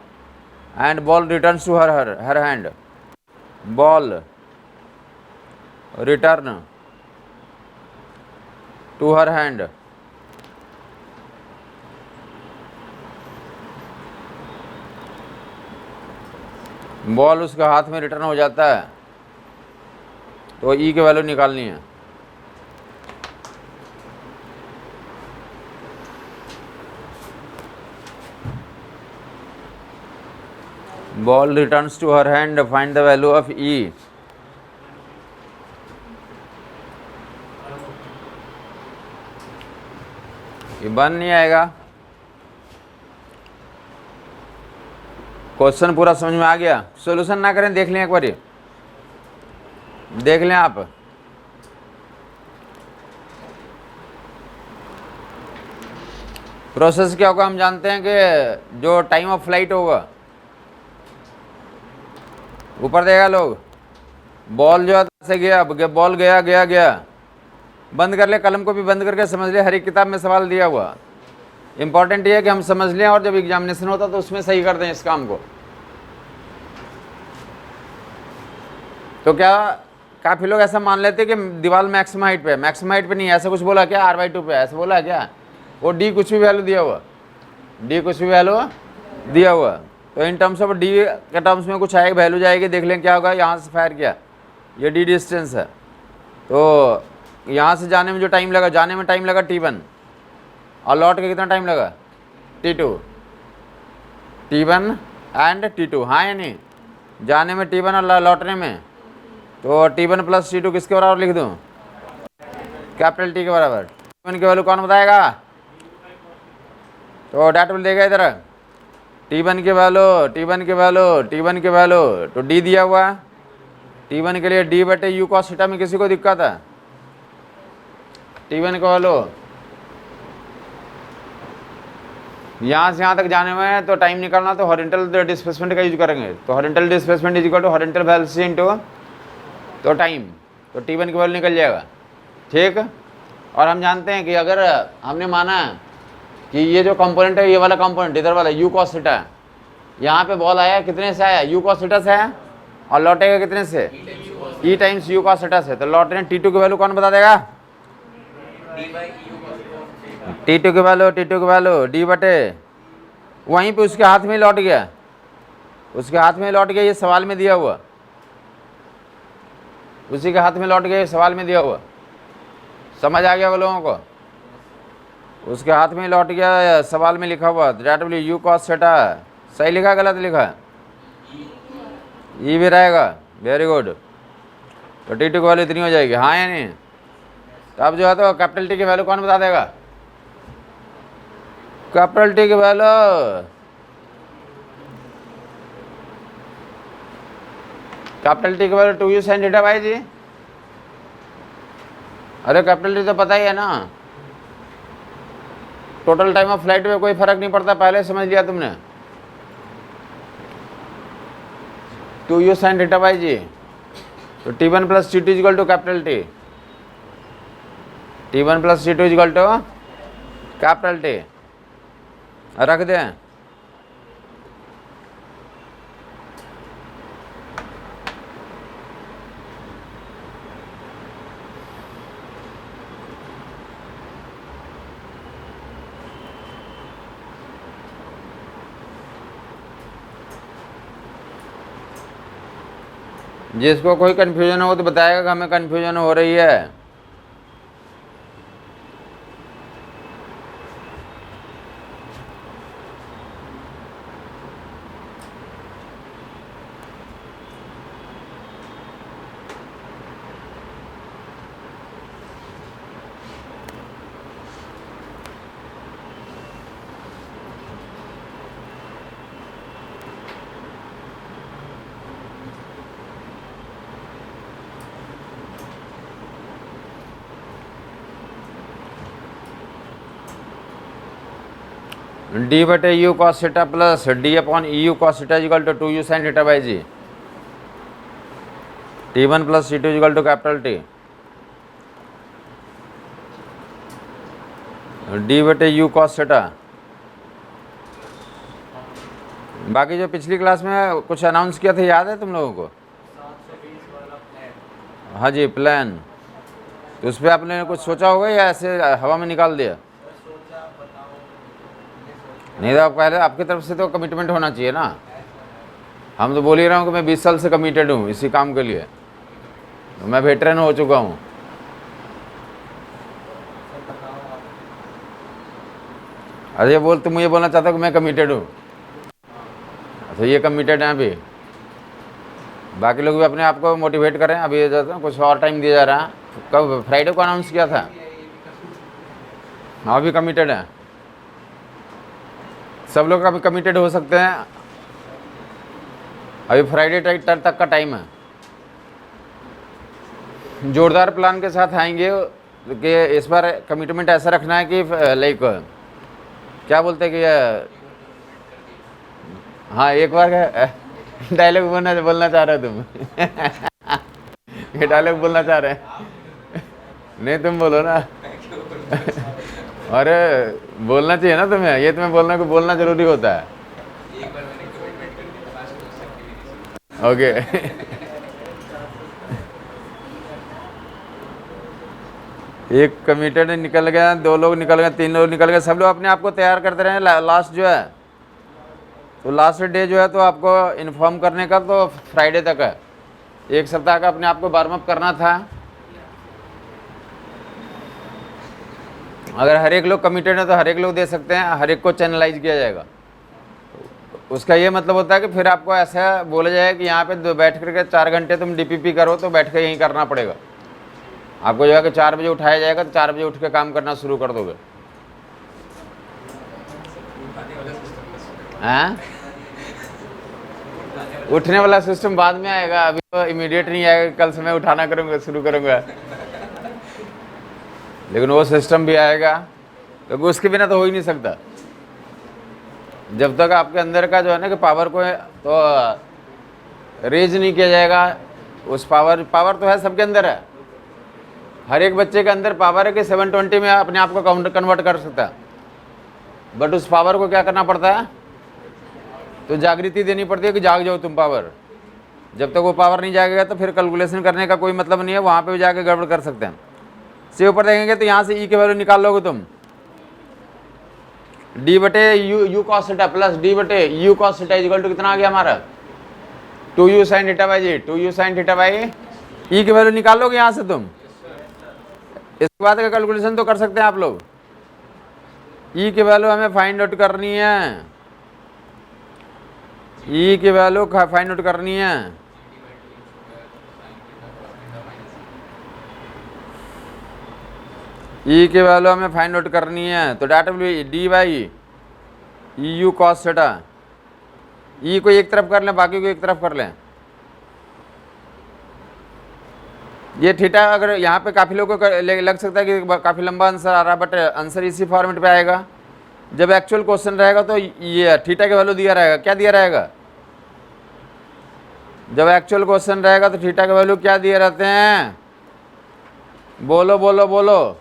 and ball returns to her hand, ball return to her hand. Ball उसके हाथ में रिटर्न हो जाता है, तो ई की वैल्यू निकालनी है। Ball returns to her hand, find the value of e. ये बन नहीं आएगा। क्वेश्चन पूरा समझ में आ गया? सॉल्यूशन ना करें, देख लें एक बार, देख लें आप। प्रोसेस क्या होगा हम जानते हैं कि जो टाइम ऑफ फ्लाइट होगा, ऊपर देगा लोग, बॉल जो है से गया, बॉल गया गया गया, बंद कर ले, कलम को भी बंद करके समझ ले, हर एक किताब में सवाल दिया हुआ। इंपॉर्टेंट ये है कि हम समझ लें और जब एग्जामिनेशन होता तो उसमें सही कर दें इस काम को। तो क्या काफ़ी लोग ऐसा मान लेते हैं कि दीवार मैक्सिमम हाइट पे है, मैक्सिमम हाइट पे नहीं, ऐसा कुछ बोला क्या? R/2 पे ऐसा बोला क्या? वो डी कुछ भी वैल्यू दिया हुआ, डी कुछ भी वैल्यू दिया हुआ, तो इन टर्म्स ऑफ डी के टर्म्स में कुछ आएगी, वैल्यू जाएगी, देख लें क्या होगा। यहाँ से फायर किया, ये डी डिस्टेंस है, तो यहाँ से जाने में जो टाइम लगा, जाने में टाइम लगा T1, और लौट के कितना टाइम लगा? T2, T1 एंड T2, हाँ या नहीं? जाने में T1 और लौटने में, तो T1 प्लस T2 किसके बराबर लिख दूँ? कैपिटल T के बराबर। T1 की वैल्यू कौन बताएगा? तो डैट विल देगा इधर, T1 की वैल्यू, T1 की वैल्यू, T1 की वैल्यू, तो D दिया हुआ है, T1 के लिए D बटे U cos थीटा में किसी को दिक्कत है? T1 का वैल्यू यहाँ से यहाँ तक जाने में है, तो टाइम निकालना तो हॉरिजॉन्टल डिस्प्लेसमेंट का यूज करेंगे, तो horizontal displacement is equal to horizontal velocity into तो टाइम, तो T1 की वैल्यू निकल जाएगा, ठीक। और हम जानते हैं कि अगर हमने माना कि ये जो कंपोनेंट है, ये वाला कंपोनेंट इधर वाला U cos थीटा, यहाँ पे बॉल आया कितने से आया? U cos थीटा से आया, और लौटेगा कितने से? E times U cos theta से, तो लौटने T2 की वैल्यू कौन बता देगा? T2 की वैल्यू D बटे, वहीं पे उसके हाथ में लौट गया, उसके हाथ में लौट गया, ये सवाल में दिया हुआ, उसी के हाथ में लौट गया, ये सवाल में दिया हुआ, समझ आ गया वो लोगों को? उसके हाथ में लौट गया, सवाल में लिखा हुआ, that will U cos theta, सही लिखा गलत लिखा? ई भी रहेगा, वेरी गुड। तो T2 की वैल्यू इतनी हो जाएगी, हाँ या नहीं? तो अब जो है तो कैपिटल T की वैल्यू कौन बता देगा? कैपिटल T की वैल्यू, कैपिटल T की वैल्यू 2U sin थीटा भाई जी। अरे कैपिटल T तो पता ही है ना, टोटल टाइम ऑफ फ्लाइट में कोई फर्क नहीं पड़ता, पहले समझ लिया तुमने। 2U sin थीटा भाई जी, तो T1 plus T2 is equal to capital T, T1 plus T2 is equal to capital T, रख दें। जिसको कोई कन्फ्यूजन हो तो बताएगा कि हमें कन्फ्यूजन हो रही है। डी बटे u cos theta plus d upon e u cos theta equal to 2u sine theta by g. T1 plus T2 equal to capital t d बटे यू कॉस थीटा। बाकी जो पिछली क्लास में कुछ अनाउंस किया था याद है तुम लोगों को? हाँ जी, प्लान। तो उस पर आपने कुछ सोचा होगा या ऐसे हवा में निकाल दिया? नहीं तो आप पहले आपकी तरफ से तो कमिटमेंट होना चाहिए ना। हम तो बोल ही रहा हूँ कि मैं 20 साल से कमिटेड हूँ इसी काम के लिए, तो मैं वेटरन हो चुका हूँ। अरे बोल, तुम मुझे बोलना चाहता हो कि मैं कमिटेड हूँ, तो ये कमिटेड हैं अभी। बाकी लोग भी अपने आप को मोटिवेट करें। अभी कुछ और टाइम दिया जा रहा है। कब? फ्राइडे को अनाउंस किया था। हाँ, अभी कमिटेड हैं सब लोग। अभी कमिटेड हो सकते हैं। अभी फ्राइडे तक का टाइम है। जोरदार प्लान के साथ आएंगे कि इस बार कमिटमेंट ऐसा रखना है कि लाइक क्या बोलते हैं कि हाँ, एक बार डायलॉग बोलना चाह रहे हो तुम? ये डायलॉग बोलना चाह रहे हैं? नहीं, तुम बोलो ना। अरे बोलना चाहिए ना तुम्हें, ये तुम्हें बोलना जरूरी होता है। ओके। एक कमिटेड निकल गया, 2 लोग निकल गए, 3 लोग निकल गए, सब लोग अपने आप को तैयार करते रहे। लास्ट जो है तो लास्ट डे जो है तो आपको इन्फॉर्म करने का तो फ्राइडे तक है। 1 सप्ताह का अपने आप को वार्म अप करना था। अगर हर एक लोग कमिटेड है तो हर एक लोग दे सकते हैं, हर एक को चैनलाइज किया जाएगा। उसका ये मतलब होता है कि फिर आपको ऐसा बोला जाएगा कि यहाँ पे बैठ करके 4 घंटे तुम डीपीपी करो, तो बैठ कर यहीं करना पड़ेगा आपको। जो है कि 4 बजे उठाया जाएगा तो 4 बजे उठ के काम करना शुरू कर दोगे। हैं? उठने वाला सिस्टम बाद में आएगा, अभी तो इमीडिएट नहीं आएगा। कल से मैं उठाना करूँगा, शुरू करूँगा, लेकिन वो सिस्टम भी आएगा, क्योंकि उसके बिना तो हो ही नहीं सकता। जब तक आपके अंदर का जो है ना कि पावर को तो रेज नहीं किया जाएगा। उस पावर तो है, सबके अंदर है। हर एक बच्चे के अंदर पावर है कि 720 में अपने आप को कन्वर्ट कर सकता है। बट उस पावर को क्या करना पड़ता है? तो जागृति देनी पड़ती है कि जाग जाओ तुम पावर। जब तक वो पावर नहीं जागेगा तो फिर कैलकुलेशन करने का कोई मतलब नहीं है। वहाँ पे भी जाके गड़बड़ कर सकते हैं। से ऊपर देखेंगे तो यहाँ से ई की वैल्यू निकाल लोगे तुम। डी बटे u cos theta plus d बटे u cos theta equal to कितना आ गया हमारा? 2u sine theta by g. 2u sine theta by e की वैल्यू निकाल लोगे यहाँ से तुम। इसके बाद का कैलकुलेशन तो कर सकते हैं आप लोग। ई की वैल्यू हमें फाइंड आउट करनी है। ई की वैल्यू फाइंड आउट करनी है। ई की वैल्यू हमें फाइंड आउट करनी है। तो data d by e u cos theta. E को एक तरफ कर लें, बाकी को एक तरफ कर लें। ये थीटा अगर यहाँ पे काफ़ी लोगों को लग सकता है कि काफ़ी लंबा आंसर आ रहा है, बट आंसर इसी फॉर्मेट पे आएगा। जब एक्चुअल क्वेश्चन रहेगा तो ये थीटा की वैल्यू दिया रहेगा। क्या दिया रहेगा? जब एक्चुअल क्वेश्चन रहेगा तो थीटा के वैल्यू क्या दिए रहते हैं? बोलो बोलो बोलो।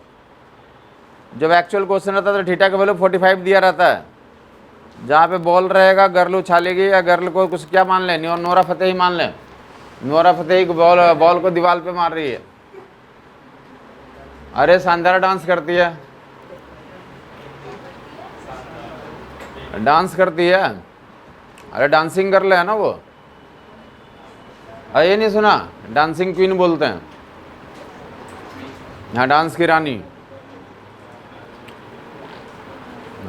जब एक्चुअल क्वेश्चन रहता है तो थीटा का वैल्यू 45 दिया रहता है। जहाँ पे बॉल रहेगा, गर्ल उछालेगी या गर्ल को कुछ क्या मान लें, नोरा फतेही मान लें। नोरा फतेही बॉल को दीवार पे मार रही है। अरे शानदार डांस करती है, डांस करती है। अरे डांसिंग गर्ल है ना वो। ये नहीं सुना, डांसिंग क्वीन बोलते हैं, हाँ डांस की रानी।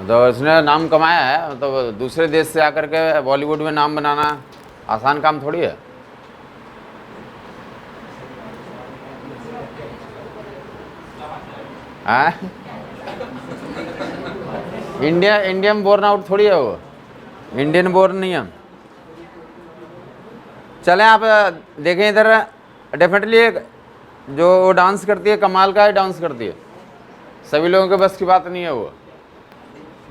तो इसने नाम कमाया है, तो दूसरे देश से आकर के बॉलीवुड में नाम बनाना आसान काम थोड़ी है। हाँ इंडियन बोर्न आउट थोड़ी है वो, इंडियन बोर्न नहीं है। चलें आप देखें इधर, डेफिनेटली जो वो डांस करती है कमाल का है, डांस करती है, सभी लोगों के बस की बात नहीं है वो,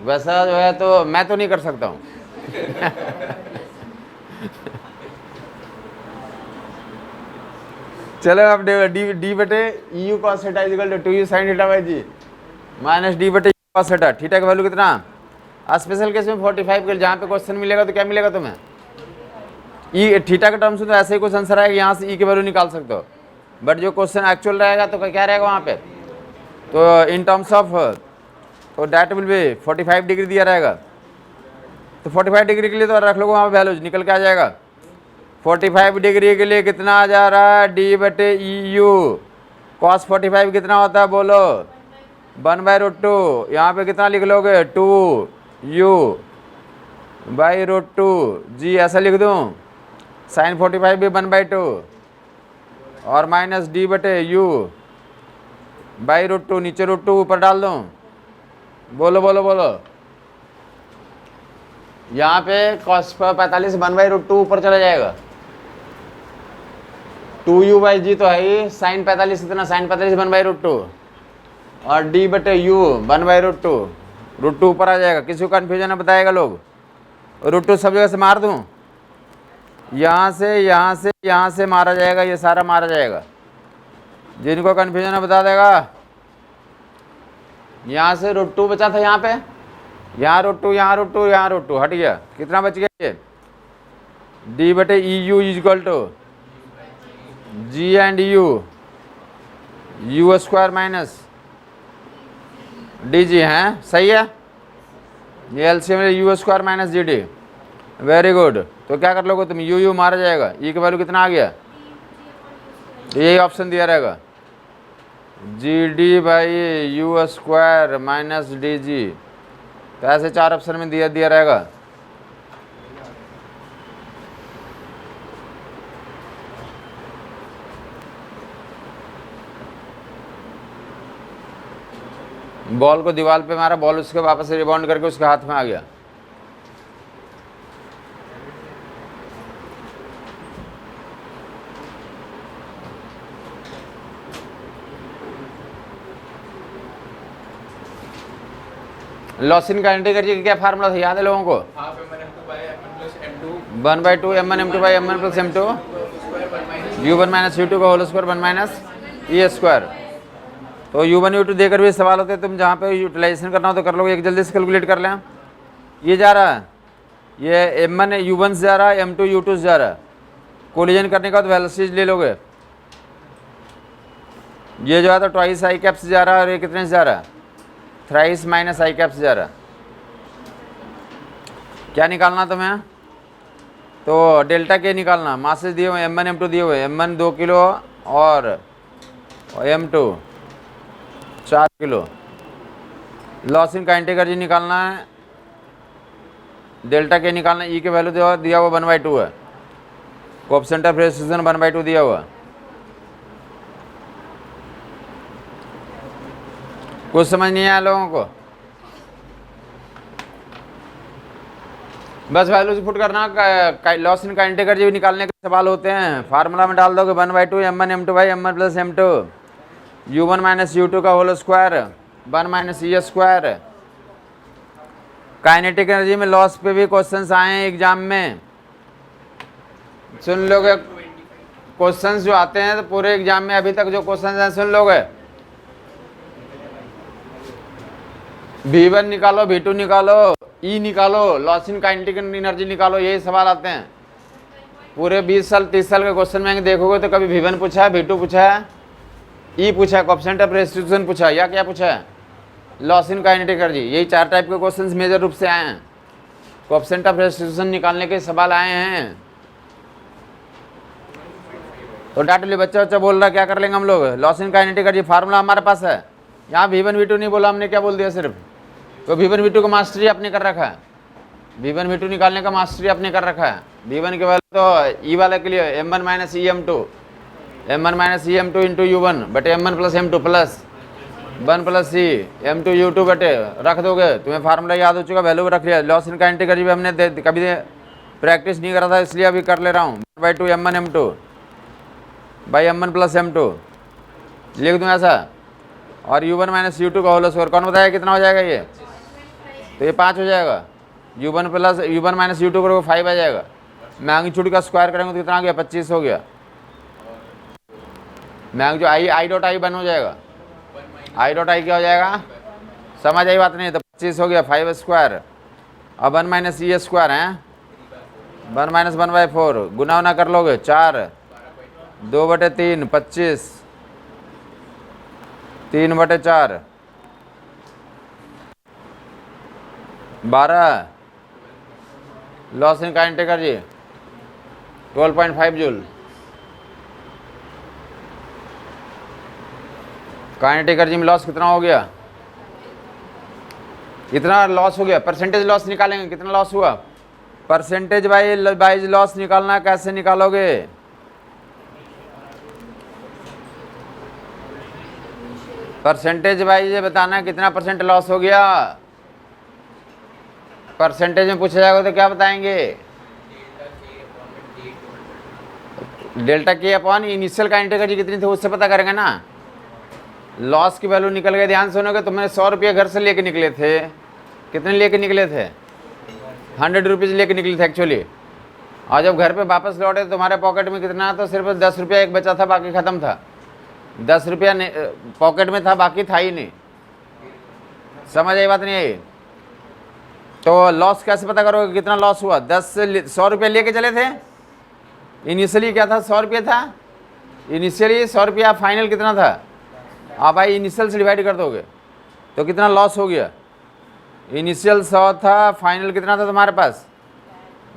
वैसा जो है तो मैं तो नहीं कर सकता हूँ। चलो अब डी बटे u cos theta is equal to 2u sin theta by g minus d बटे यू कॉस थीटा। थीटा का वैल्यू कितना, स्पेशल केस में 45 के जहाँ पे क्वेश्चन मिलेगा तो क्या मिलेगा तुम्हें, ई थीटा के टर्म्स में तो ऐसे ही कुछ आंसर आएगा, यहाँ से ई की वैल्यू निकाल सकते हो, बट जो क्वेश्चन एक्चुअल रहेगा तो क्या रहेगा वहाँ पे, तो इन टर्म्स ऑफ तो डैट विल बी 45 डिग्री दिया रहेगा, तो 45 डिग्री के लिए तो रख लो वहाँ पे वैल्यूज, निकल के आ जाएगा। 45 डिग्री के लिए कितना आ जा रहा है, डी बटे ई यू कॉस 45 कितना होता है बोलो, 1/√2, यहाँ पे कितना लिख लोगे 2u बाई √2 जी, ऐसा लिख दूँ, साइन 45 भी 1/2 और माइनस डी बटे यू बाई √2, नीचे √2 ऊपर डाल दूँ, बोलो बोलो बोलो, यहाँ पे cos 45 1/√2 ऊपर चला जाएगा, 2u बाई जी तो है ही, साइन 45 इतना, साइन 45 1/√2 और डी बटे यू 1/√2, √2 ऊपर आ जाएगा। किसी को कन्फ्यूजन है बताएगा लोग, √2 सब जगह से मार दूँ, यहाँ से यहाँ से यहाँ से मारा जाएगा, ये सारा मारा जाएगा, जिनको कन्फ्यूजन है बता देगा। यहाँ से √2 बचा था, यहाँ पे यहाँ √2 यहाँ √2 यहाँ √2 हट गया, कितना बच गया ये, डी बटे e u is equal to g and u square minus d g हैं, सही है, ये एलसीएम में u square minus g d, very good. तो क्या कर लोगे तुम, यू मारा जाएगा, ई की वैल्यू कितना आ गया, यही ऑप्शन दिया रहेगा, G D by you square minus d जी, तो ऐसे 4 ऑप्शन में दिया रहेगा। बॉल को दीवार पे मारा, बॉल उसके वापस से रिबाउंड करके उसके हाथ में आ गया। लॉसिन का इंटीग्रल का क्या फार्मूला था, याद है लोगों को, 1/2 m1 m2 by m1 plus m2 u1 minus u2 का whole square 1 minus E square. तो u1 u2 देकर भी सवाल होते हैं, तुम जहाँ पे यूटिलाइजेशन करना हो तो कर लोगे, एक जल्दी से कैलकुलेट कर लें। ये जा रहा है, ये m1 u1 से जा रहा है, m2 u2 से जा रहा है, कोलिजन करने का तो वेलोसिटी ले लोगे, ये जो है तो ट्वाइस आई कैप से जा रहा है, और ये कितने से जा रहा है, थ्राइस माइनस आई कैप से जा रहा है। क्या निकालना तुम्हें, तो डेल्टा के निकालना, मासेस दिए हुए m1 m2 दिए हुए, m1 2 किलो और m2 4 किलो। लॉसिन का इंटीग्रल जी निकालना है, डेल्टा के निकालना, ई के वैल्यू दिया हुआ 1/2 है, कोएफिशिएंट ऑफ रेसिस्टेंस 1/2 दिया हुआ। कुछ समझ नहीं आया लोगों को, बस वैल्यूज पुट करना, लॉसिन का इंटीग्रल भी निकालने के सवाल होते हैं, फार्मूला में डाल दोगे 1/2 m1 m2 by m1 plus m2 u1 minus u2 का whole square 1 minus E square. Kinetic energy में लॉस पे भी क्वेश्चंस आए हैं एग्जाम में, सुन लोगे क्वेश्चंस जो आते हैं, तो पूरे एग्जाम में अभी तक जो क्वेश्चंस हैं सुन लोगे, V1 निकालो, V2 निकालो, E निकालो, लॉसिन काइनेटिक एनर्जी निकालो, यही सवाल आते हैं। पूरे 20 साल 30 साल के क्वेश्चन में देखोगे तो कभी V1 पूछा है, V2 पूछा है, E पूछा है, कोएफिशिएंट ऑफ रेसिस्टेंस पूछा है, या क्या पूछा है, लॉसिन काइनेटिक एनर्जी, यही 4 टाइप के क्वेश्चंस मेजर रूप से आए हैं। कोएफिशिएंट ऑफ रेसिस्टेंस निकालने के सवाल आए हैं, तो डाटा बच्चा बच्चा बोल रहा, क्या कर लेंगे हम लोग, loss in kinetic energy formula हमारे पास है। यहाँ V1 V2 नहीं बोला हमने, क्या बोल दिया सिर्फ, तो V1 V2 को मास्टरी आपने कर रखा है, V1 V2 निकालने का मास्टरी आपने कर रखा है। V1 के वैल्यू तो ई वाले के लिए M1 minus EM2, M1 minus EM2 into U1 बटे M1 plus M2 plus 1 plus C M2 U2 बटे रख दोगे, तुम्हें फार्मूला याद हो चुका, वैल्यू रख लिया। लॉस इन काइनेटिक एनर्जी हमने कभी प्रैक्टिस नहीं करा था, इसलिए अभी कर ले रहा हूँ। By 2 M1 M2 by M1 plus M2 लिख दूँ ऐसा, और U1 माइनस U2 का होल स्क्वायर, कौन बताया कितना हो जाएगा ये, तो ये 5 हो जाएगा। U1 plus U1 minus U2 करोगे 5 आ जाएगा, मैग्नीट्यूड का स्क्वायर करेंगे तो कितना आ गया, 25 हो गया। मैग जो आई डॉट आई 1 हो जाएगा, आई डॉट आई क्या हो जाएगा, समझ आई बात नहीं, तो 25 हो गया 5 स्क्वायर। अब 1 माइनस ई स्क्वायर है 1 माइनस 1/4, गुना उना कर लोगे 4 2 बटे 3 25 3 बटे 4 12, loss in kinetic energy 12.5 joule. Kinetic energy में लॉस कितना हो गया, इतना लॉस हो गया। परसेंटेज लॉस निकालेंगे, कितना लॉस हुआ, परसेंटेज वाइज लॉस निकालना, कैसे निकालोगे, परसेंटेज वाइज बताना कितना परसेंट लॉस हो गया। परसेंटेज में पूछा जाएगा तो क्या बताएंगे, डेल्टा के अपॉन इनिशियल काइनेटिक एनर्जी कितनी थी उससे पता करेंगे ना। लॉस की वैल्यू निकल गई, ध्यान सुनोगे, तुमने 100 रुपये घर से लेके निकले थे, कितने लेके निकले थे, 100 रुपीज़ लेके निकले थे एक्चुअली, और जब घर पे वापस लौटे तुम्हारे पॉकेट में कितना, तो सिर्फ 10 रुपया एक बचा था, बाकी ख़त्म था। 10 रुपया पॉकेट में था, बाकी था ही नहीं। समझ आई बात नहीं आई। तो लॉस कैसे पता करोगे कितना लॉस हुआ, 100 रुपये लेके चले थे, इनिशियली क्या था, 100 रुपये था, इनिशियली 100 रुपया, फाइनल कितना था, आप भाई इनिशियल से डिवाइड कर दोगे तो कितना लॉस हो गया, इनिशियल 100 था, फाइनल कितना था तुम्हारे पास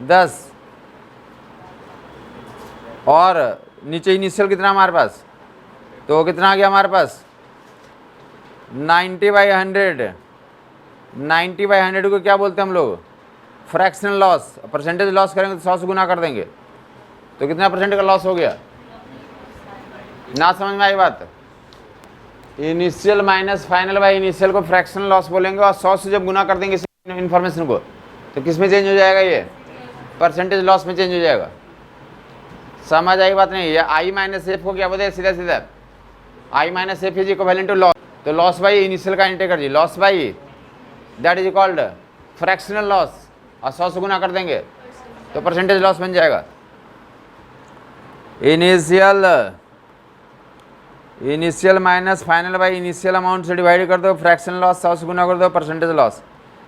10, और नीचे इनिशियल कितना हमारे पास, तो कितना आ गया हमारे पास 90/100। 90/100 को क्या बोलते हैं हम लोग, फ्रैक्शनल लॉस। परसेंटेज लॉस करेंगे तो 100 से गुना कर देंगे, तो कितना परसेंट का लॉस हो गया, ना समझ में आई बात। Initial minus final by initial को फ्रैक्शनल लॉस बोलेंगे, और 100 से जब गुना कर देंगे इन्फॉर्मेशन को, तो किस में चेंज हो जाएगा, ये परसेंटेज लॉस में चेंज हो जाएगा। समझ आई बात नहीं। ये आई माइनस एफ को क्या बोलते हैं, सीधा सीधा I minus F is equivalent to loss, तो loss by initial kinetic energy, loss by that is called fractional loss, और 100 से गुना कर देंगे तो परसेंटेज लॉस बन जाएगा। Initial minus final by initial amount से डिवाइड कर दो, फ्रैक्शनल लॉस 100 से गुना कर दो, परसेंटेज लॉस।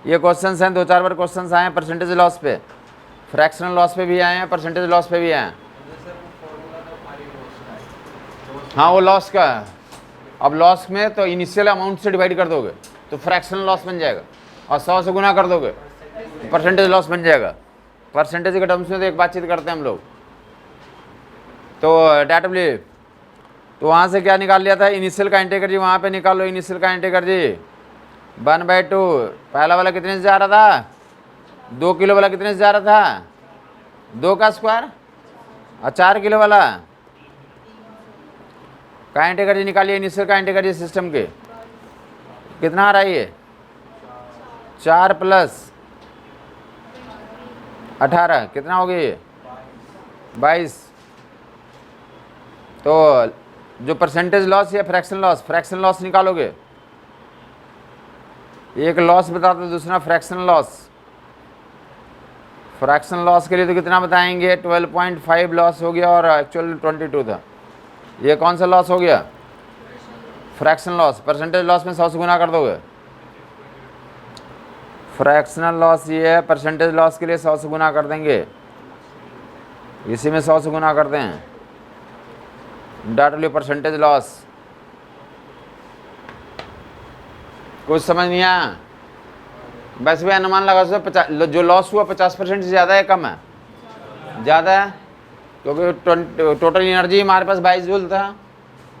ये क्वेश्चंस हैं, 2-4 बार क्वेश्चंस आए हैं परसेंटेज लॉस पे, फ्रैक्शनल लॉस पे भी आए हैं, परसेंटेज लॉस पे भी आए हैं। हाँ वो लॉस का है। अब लॉस में तो इनिशियल अमाउंट से डिवाइड कर दोगे तो फ्रैक्शनल लॉस बन जाएगा, और 100 से गुना कर दोगे तो परसेंटेज लॉस बन जाएगा। परसेंटेज के टर्म्स में तो एक बातचीत करते हैं हम लोग। तो डाटा तो वहाँ से क्या निकाल लिया था, इनिशियल काइनेटिक एनर्जी, वहाँ पे निकालो इनिशियल काइनेटिक एनर्जी 1/2। पहला वाला कितने से जा रहा था, 2 किलो वाला कितने से जा रहा था, 2 का स्क्वायर, और 4 किलो वाला काइनेटिक एनर्जी निकालिए इनिशियल काइनेटिक एनर्जी सिस्टम के, कितना आ रहा है ये 4 + 18 कितना हो गया ये 22। तो जो परसेंटेज लॉस या फ्रैक्शनल लॉस निकालोगे, एक लॉस बता दो, दूसरा फ्रैक्शनल लॉस। फ्रैक्शनल लॉस के लिए तो कितना बताएंगे, 12.5 लॉस हो गया, और एक्चुअल 22 था। ये कौन सा लॉस हो गया, फ्रैक्शनल लॉस। परसेंटेज लॉस में 100 से गुना कर दोगे, फ्रैक्शनल लॉस ये है, परसेंटेज लॉस के लिए 100 से गुना कर देंगे, इसी में 100 से गुना करते हैं। डाटा परसेंटेज लॉस, कुछ समझ नहीं आया, बस भी अनुमान लगा सकते। जो लॉस हुआ 50% से ज़्यादा है कम है, ज़्यादा है, क्योंकि टोटल एनर्जी हमारे पास 22 जूल था,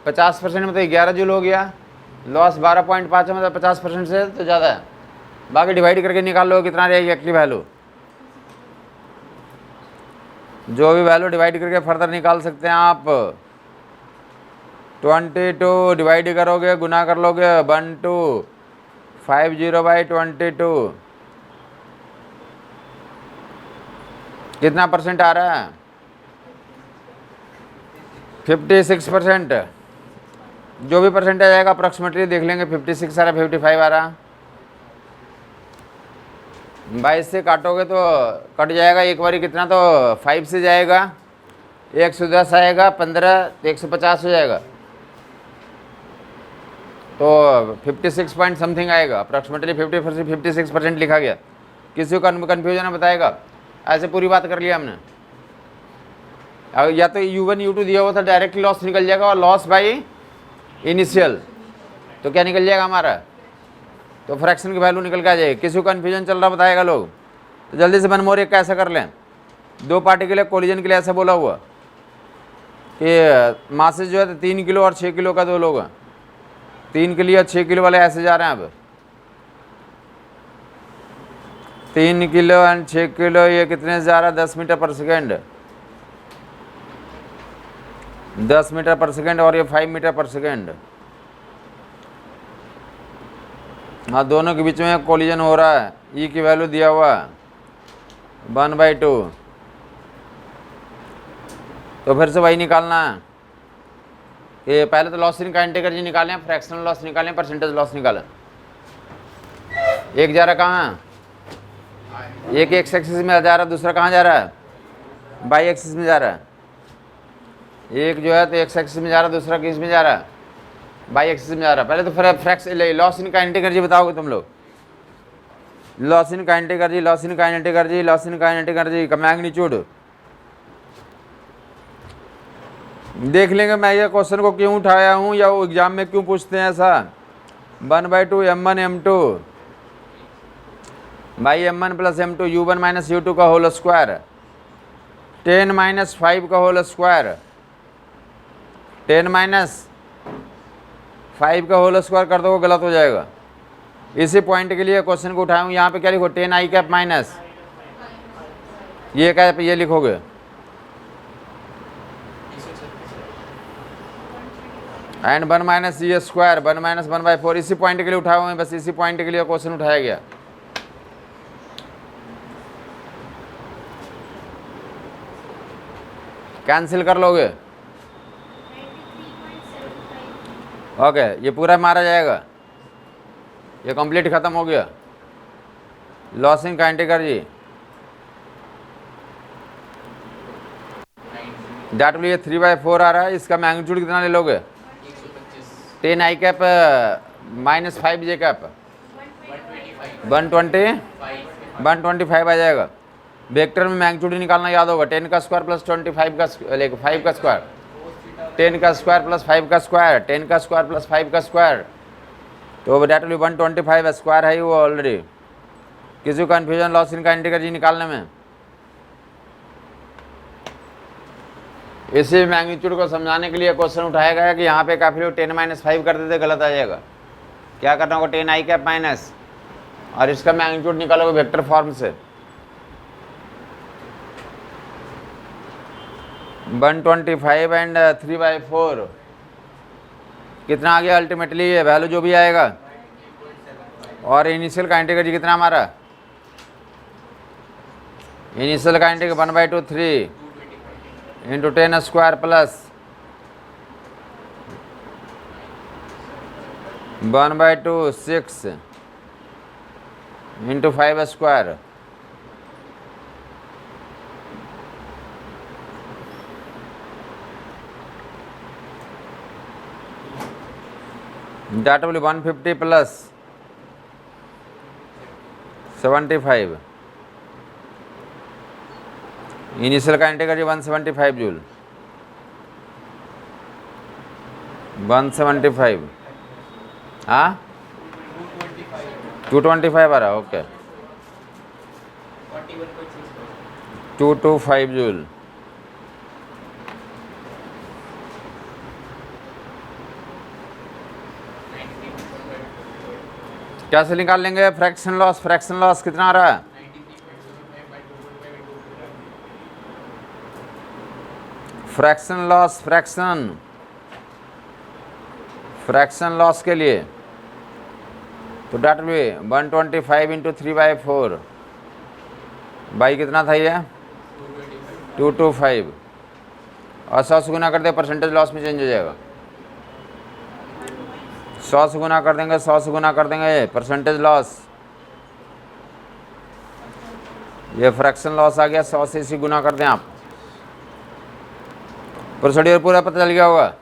50% में तो 11 जूल हो गया, लॉस 12.5 है, मतलब 50% से तो ज़्यादा है। बाकी डिवाइड करके निकाल लो कितना रहेगी एक्चुअली वैल्यू, जो भी वैल्यू डिवाइड करके फर्दर निकाल सकते हैं आप। 22 डिवाइड करोगे, गुना कर लोगे 1250/22, कितना परसेंट आ रहा है? 56%। जो भी परसेंटेज आएगा अप्रॉक्सीमेटली देख लेंगे, 56 आ रहा, 55 आ रहा। 22 से काटोगे तो कट जाएगा एक बारी कितना, तो 5 से जाएगा, 110 आएगा, 15 तो 150 हो जाएगा, तो 56 पॉइंट समथिंग आएगा, अप्रॉक्सीमेटली 56% लिखा गया। किसी को कन्फ्यूजन है बताएगा? ऐसे पूरी बात कर लिया हमने। या तो U1 U2 दिया हुआ था, डायरेक्ट लॉस निकल जाएगा, और लॉस बाई इनिशियल तो क्या निकल जाएगा हमारा, तो फ्रैक्शन की वैल्यू निकल के आ जाएगी। किसी को कन्फ्यूजन चल रहा बताएगा लोग? तो जल्दी से 1 मोर एक कैसे कर लें। 2 पार्टी के लिए कोलिजन के लिए ऐसा बोला हुआ कि मासेज जो है 3 किलो और 6 किलो का 2 लोग हैं, 3 किलो और 6 किलो वाले ऐसे जा रहे हैं। अब 3 किलो एंड 6 किलो ये कितने से जा रहा है? 10 मीटर पर सेकेंड, 10 मीटर पर सेकेंड, और ये 5 मीटर पर सेकेंड। हाँ, दोनों के बीच में कोलिजन हो रहा है। ई की वैल्यू दिया हुआ 1/2, तो फिर से वही निकालना है कि पहले तो लॉस इन काइनेटिक एनर्जी निकालें, फ्रैक्शनल लॉस निकालें, परसेंटेज लॉस निकालें। एक जा रहा कहाँ है? एक एक्स एक्सिस में जा रहा है, दूसरा कहाँ जा रहा है? बाई एक्सिस में जा रहा है। एक जो है तो एक्स एक्सिस में जा रहा है, दूसरा किस में जा रहा है? बाई एक्सिस में जा रहा है। पहले तो फिर लॉस इन काइनेटिक एनर्जी बताओगे तुम लोग। Loss in kinetic energy, loss in kinetic energy, loss in kinetic energy का मैग्नीट्यूड देख लेंगे। मैं ये क्वेश्चन को क्यों उठाया हूँ, या वो एग्जाम में क्यों पूछते हैं ऐसा। 1/2 m1 m2 by m1 plus m2 u1 minus u2 का होल स्क्वायर, 10 - 5 का होल स्क्वायर, 10 - 5 का होल स्क्वायर कर दो, गलत हो जाएगा। इसी पॉइंट के लिए क्वेश्चन को उठाया हूँ। यहाँ पे क्या लिखो? 10 i कैप माइनस ये कैप, ये लिखोगे एंड 1 - c स्क्वायर, 1 - 1/4। इसी पॉइंट के लिए उठाया हुआ है, बस इसी पॉइंट के लिए क्वेश्चन उठाया गया। कैंसिल कर लोगे? ओके, ये पूरा मारा जाएगा, ये कंप्लीट खत्म हो गया। Loss in kinetic energy date लिए 3/4 आ रहा है। इसका मैग्नीट्यूड कितना ले लोगे? 10 i cap minus 5 j cap, 125 आ जाएगा। वेक्टर में मैग्नीट्यूड निकालना याद होगा, 10 का स्क्वायर प्लस 25 का, लेकिन 5 का स्क्वायर, 10 का स्क्वायर प्लस 5 का स्क्वायर, 10 का स्क्वायर प्लस 5 का स्क्वायर, तो डेट 125 स्क्वायर है वो ऑलरेडी। किसी को confusion loss in kinetic energy निकालने में? इसी मैग्नीट्यूड को समझाने के लिए क्वेश्चन उठाया गया कि यहाँ पे काफ़ी लोग 10 - 5 कर देते, गलत आ जाएगा। क्या करना होगा? 10 i कैप माइनस, और इसका मैग्नीट्यूड निकालोगे वेक्टर फॉर्म से। 125 एंड 3/4 कितना आ गया अल्टीमेटली? ये वैल्यू जो भी आएगा। और इनिशियल काइनेटिक एनर्जी कितना हमारा? Initial kinetic 1/2 3 into 10 square plus 1/2 6 into 5 square, that will 150 plus 75। Initial kinetic energy 175 joule, 175। हाँ, 225 आ रहा। Okay, 225 joule. कैसे निकाल लेंगे फ्रैक्शन लॉस? फ्रैक्शन लॉस कितना आ रहा है? फ्रैक्शन लॉस, फ्रैक्शन लॉस के लिए तो डेट भी 125 इंटू 3/4 बाई कितना था ये? 225 और 100 से गुना कर दे, परसेंटेज लॉस में चेंज हो जाएगा। 100 से गुना कर देंगे, 100 से गुना कर देंगे, परसेंटेज लॉस, ये फ्रैक्शन लॉस आ गया। 100 से इसी गुना कर दें आप, प्रोसीड्यूर पूरा पता चल गया होगा।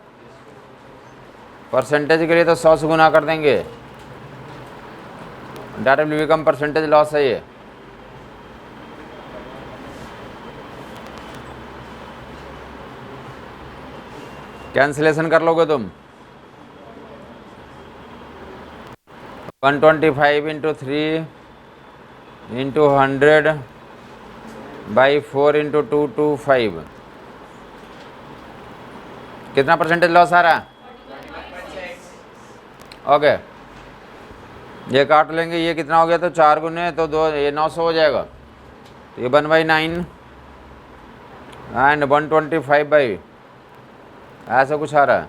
परसेंटेज के लिए तो 100 से गुना कर देंगे, data will become percentage loss है ये। कैंसिलेशन कर लोगे तुम 125 इंटू 3 इंटू 100/4 इंटू 225 कितना परसेंटेज लॉस आ रहा है? ओके, ये काट लेंगे, ये कितना हो गया? तो 4 गुने तो 2, ये 900 हो जाएगा। तो ये 1/9 एंड 125 ऐसा कुछ आ रहा है।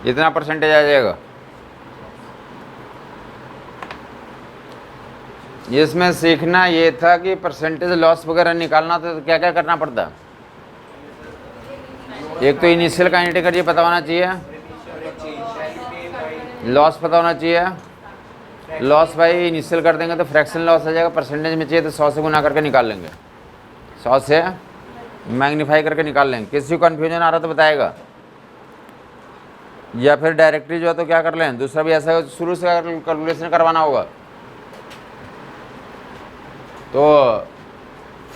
इतना परसेंटेज आ जाएगा। इसमें सीखना ये था कि परसेंटेज लॉस वगैरह निकालना था तो क्या क्या करना पड़ता? एक तो इनिशियल काइनेटिक एनर्जी पता होना चाहिए, लॉस पता होना चाहिए। लॉस भाई इनिशियल कर देंगे तो फ्रैक्शन लॉस आ जाएगा। परसेंटेज में चाहिए तो 100 से गुना करके निकाल लेंगे, 100 से मैग्नीफाई करके निकाल लेंगे। किसी को कन्फ्यूजन आ रहा तो बताएगा, या फिर डायरेक्टली जो है तो क्या कर लें, दूसरा भी ऐसा शुरू से कैलकुलेशन करवाना होगा। तो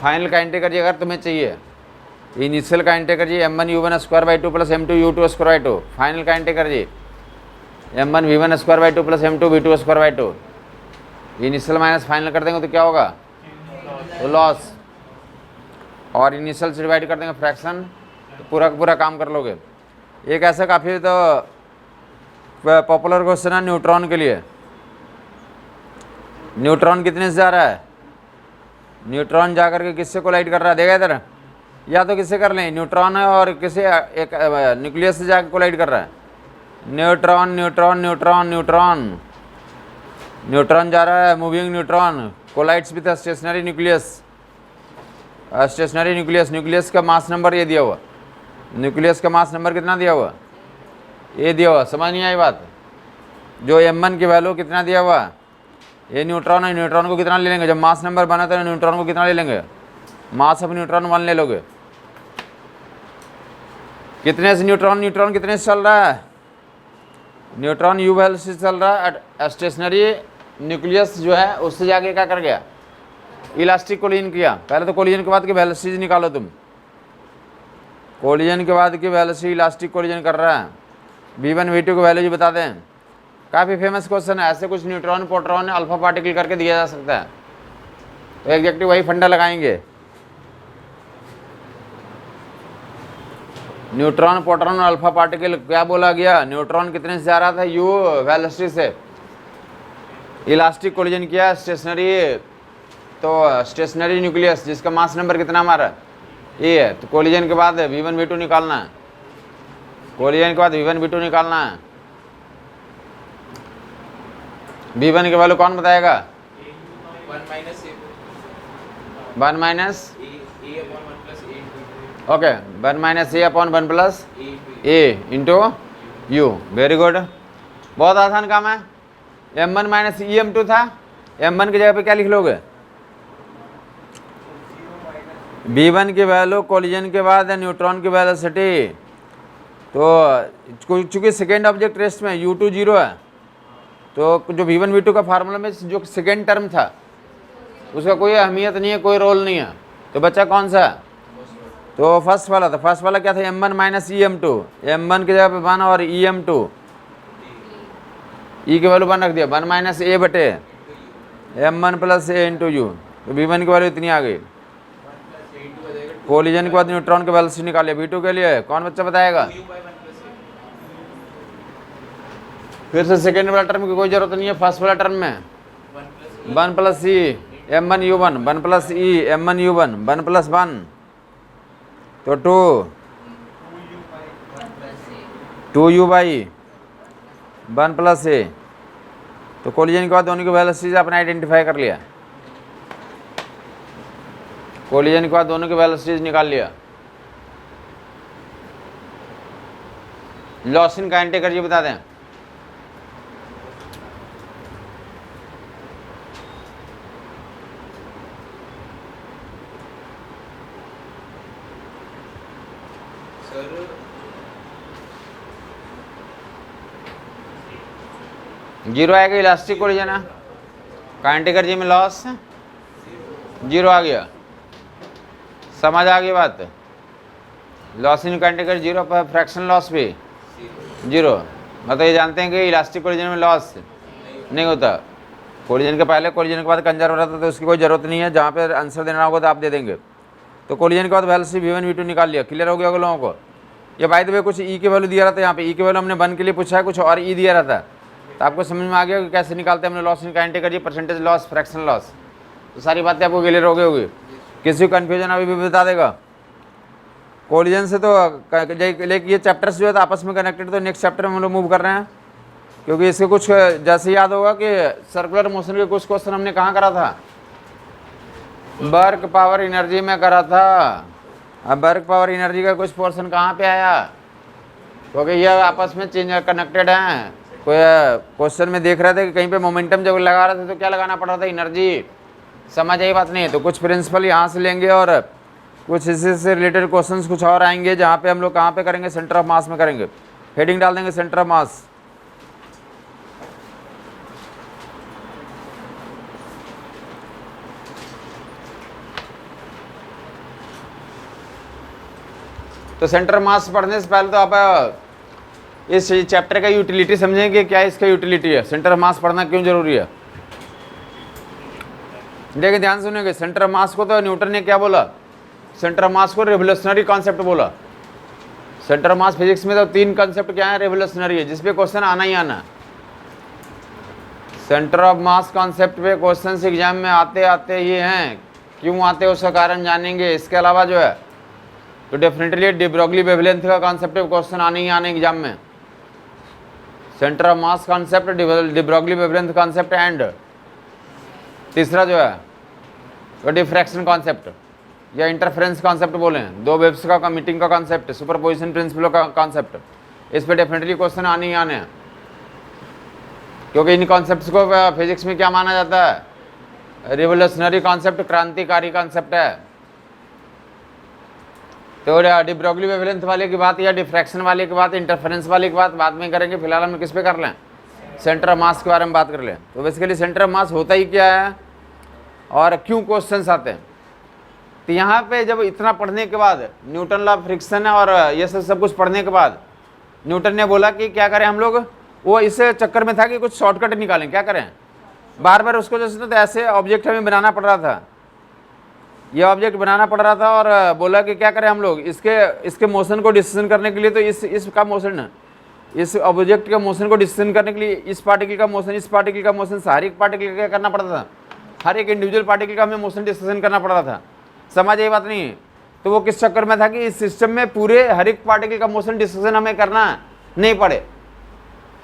फाइनल काइनेटिक एनर्जी अगर तुम्हें चाहिए, initial kinetic energy m1u1² + m2u2²/2, final kinetic energy m1v1² + m2v2²/2। Initial minus final कर देंगे तो क्या होगा? तो लॉस, और इनिशियल से डिवाइड कर देंगे फ्रैक्शन, तो पूरा का पूरा काम कर लोगे। एक ऐसा काफ़ी तो पॉपुलर क्वेश्चन है न्यूट्रॉन के लिए। न्यूट्रॉन कितने से जा रहा है? न्यूट्रॉन जाकर के किससे कोलाइड कर रहा है? देखा इधर, या तो किससे कर लें, न्यूट्रॉन है और किसी एक न्यूक्लियस से जाकर कोलाइड कर रहा है। Neutron neutron neutron neutron neutron जा रहा है, moving neutron collides with stationary nucleus. Stationary nucleus, nucleus का मास नंबर ये दिया हुआ, न्यूक्लियस का मास नंबर कितना दिया हुआ? ये दिया हुआ। समझ नहीं आई बात? जो m1 की वैल्यू कितना दिया हुआ, ये न्यूट्रॉन है, न्यूट्रॉन को कितना ले लेंगे? जब मास नंबर बना तो न्यूट्रॉन को कितना ले लेंगे? मास ऑफ न्यूट्रॉन 1 ले लोगे। कितने से न्यूट्रॉन, न्यूट्रॉन कितने से चल रहा है? न्यूट्रॉन u वैल्यू से चल रहा है। स्टेशनरी न्यूक्लियस जो है उससे जाके क्या कर गया? इलास्टिक कोलिजन किया। पहले तो कोलिजन के बाद की वेलोसिटी निकालो तुम। कोलिजन के बाद की वेलोसिटी इलास्टिक कोलिजन कर रहा है। v1 v2 की वैल्यू बता दें। काफ़ी फेमस क्वेश्चन है। ऐसे कुछ न्यूट्रॉन प्रोटॉन अल्फा पार्टिकल करके दिया जा सकता है, तो एग्जैक्टली वही फंडा लगाएंगे। न्यूट्रॉन प्रोटॉन अल्फा पार्टिकल क्या बोला गया? न्यूट्रॉन कितने से जा रहा था? u वेलोसिटी से। इलास्टिक कोलिजन किया स्टेशनरी, तो स्टेशनरी न्यूक्लियस जिसका मास नंबर कितना हमारा ये है, तो कोलिजन के बाद v1 v2 निकालना है। कोलिजन के बाद v1 v2 निकालना है। v1 की वैल्यू कौन बताएगा? 1 minus okay 1 - a/1 + a into u। Very good, बहुत आसान काम है। m1 - em2 था, m1 की जगह पे क्या लिख लोगे? v1 की वैल्यू कोलिजन के बाद न्यूट्रॉन की वेलोसिटी। तो चूंकि सेकेंड ऑब्जेक्ट रेस्ट में u2 0 है, तो जो v1 v2 का फार्मूला में जो सेकेंड टर्म था उसका कोई अहमियत नहीं है, कोई रोल नहीं है। तो बच्चा कौन सा? तो फर्स्ट वाला था। फर्स्ट वाला क्या था? m1 - em2। m1 की जगह पे 1 और em2। ई की वैल्यू 1 रख दिया, 1 माइनस ए बटे m1 plus A into you, तो v1 की वैल्यू इतनी आ गई। कोलिजन के बाद न्यूट्रॉन के वेलोसिटी निकालिए। v2 के लिए कौन बच्चा बताएगा? फिर से सेकेंड वाला टर्म की कोई जरूरत नहीं है, फर्स्ट वाला टर्म में 1 प्लस ई m1 u1, 1 प्लस ई m1 u1, 1 प्लस 1 तो 2u बाई 1 प्लस ए। तो कोलिजन के बाद दोनों की वेलोसिटीज आपने आइडेंटिफाई कर लिया, कोलिजन के बाद दोनों की वेलोसिटीज निकाल लिया। लॉसिन काइनेटिक एनर्जी बता दें। जीरो आएगा, इलास्टिक कोलिजन है, काइनेटिक एनर्जी में लॉस जीरो आ गया। समझ आ गई बात? Loss in kinetic energy zero, पर फ्रैक्शन लॉस भी जीरो। मतलब ये जानते हैं कि इलास्टिक कोलिजन में लॉस नहीं होता। कोलिजन के पहले कोलिजन के बाद कंजर्व रहता है, तो उसकी कोई जरूरत नहीं है। जहाँ पे आंसर देना होगा तो आप दे देंगे। तो कोलिजन के बाद वेलोसिटी v1 v2 निकाल लिया। क्लियर हो गया होगा लोगों को? ये बाय द वे कुछ ई की वैल्यू दिया रहता है, यहाँ पे ई की वैल्यू हमने 1 के लिए पूछा है, कुछ और ई दिया रहता है। तो आपको समझ में आ गया कि कैसे निकालते हैं हमने loss in kinetic energy, percentage loss, fraction loss. तो सारी बातें आपको क्लियर हो गई होगी। किसी को कन्फ्यूजन अभी भी बता देगा? कोलिजन से तो लेकिन ये चैप्टर्स जो है तो आपस में कनेक्टेड, तो नेक्स्ट चैप्टर में हम लोग मूव कर रहे हैं, क्योंकि इसके कुछ जैसे याद होगा कि सर्कुलर मोशन के कुछ क्वेश्चन हमने कहाँ करा था, वर्क पावर एनर्जी में करा था। अब वर्क पावर एनर्जी का कुछ पोर्शन कहाँ पे आया, क्योंकि ये आपस में चेंज कनेक्टेड हैं। कोई क्वेश्चन में देख रहे थे कि कहीं पे मोमेंटम जब लगा रहे थे तो क्या लगाना पड़ रहा था, एनर्जी। समझ आई बात? नहीं है तो कुछ प्रिंसिपल यहाँ से लेंगे और कुछ इसी से रिलेटेड क्वेश्चंस कुछ और आएंगे, जहाँ पे हम लोग कहाँ पे करेंगे, सेंटर ऑफ मास में करेंगे। हेडिंग डाल देंगे सेंटर ऑफ मास। तो सेंटर ऑफ मास पढ़ने से पहले तो आप इस चैप्टर का यूटिलिटी समझेंगे, क्या इसका यूटिलिटी है, सेंटर ऑफ मास पढ़ना क्यों जरूरी है। देखिए ध्यान सुनेंगे, सेंटर ऑफ मास को तो न्यूटन ने क्या बोला, सेंटर ऑफ मास को रेवोल्यूशनरी कॉन्सेप्ट बोला। सेंटर ऑफ मास फिजिक्स में तो 3 कॉन्सेप्ट क्या है, रेवोल्यूशनरी है, जिसपे क्वेश्चन आना ही आना। सेंटर ऑफ मास कॉन्सेप्ट पे क्वेश्चन एग्जाम में आते आते ही हैं, क्यों आते हैं उसका कारण जानेंगे। इसके अलावा जो है तो डेफिनेटली डी ब्रोगली वेवलेंथ का कॉन्सेप्ट क्वेश्चन आने ही आने एग्जाम में। Centre of mass concept, de Broglie wavelength concept and तीसरा जो है तो डिफ्रैक्शन कॉन्सेप्ट या इंटरफेरेंस कॉन्सेप्ट बोले, 2 वेव्स का मीटिंग का कॉन्सेप्ट, सुपरपोजिशन प्रिंसिपल का कॉन्सेप्ट। इस पे डेफिनेटली क्वेश्चन आने ही आने हैं, क्योंकि इन कॉन्सेप्ट्स को फिजिक्स में क्या माना जाता है, रिवोल्यूशनरी कॉन्सेप्ट, क्रांतिकारी कॉन्सेप्ट है। तो डी ब्रोगली वेवलेंथ वाले की बात या डिफ्रैक्शन वाले की बात, इंटरफेरेंस वाले की बात बाद में करेंगे। फिलहाल हम किस पे कर लें, सेंटर ऑफ मास के बारे में बात कर लें। तो बेसिकली सेंटर ऑफ मास होता ही क्या है और क्यों क्वेश्चंस आते हैं। तो यहाँ पे जब इतना पढ़ने के बाद, न्यूटन लॉ ऑफ फ्रिक्शन और ये सब कुछ पढ़ने के बाद, न्यूटन ने बोला कि क्या करें हम लोग, वो इस चक्कर में था कि कुछ शॉर्टकट निकालें। क्या करें, बार बार उसको जैसे तो ऐसे ऑब्जेक्ट हमें बनाना पड़ रहा था, ये ऑब्जेक्ट बनाना पड़ रहा था। और बोला कि क्या करें हम लोग, इसके मोशन को डिसीजन करने के लिए तो इसका मोशन, इस ऑब्जेक्ट के मोशन को डिसीजन करने के लिए इस पार्टिकल का मोशन, इस पार्टिकल का मोशन, हर एक पार्टिकल का क्या करना पड़ता था, हर एक इंडिविजुअल पार्टिकल का हमें मोशन डिसीजन करना पड़ रहा था। समझ ये बात नहीं। तो वो किस चक्कर में था कि इस सिस्टम में पूरे हर एक पार्टिकल का मोशन डिसीजन हमें करना नहीं पड़े,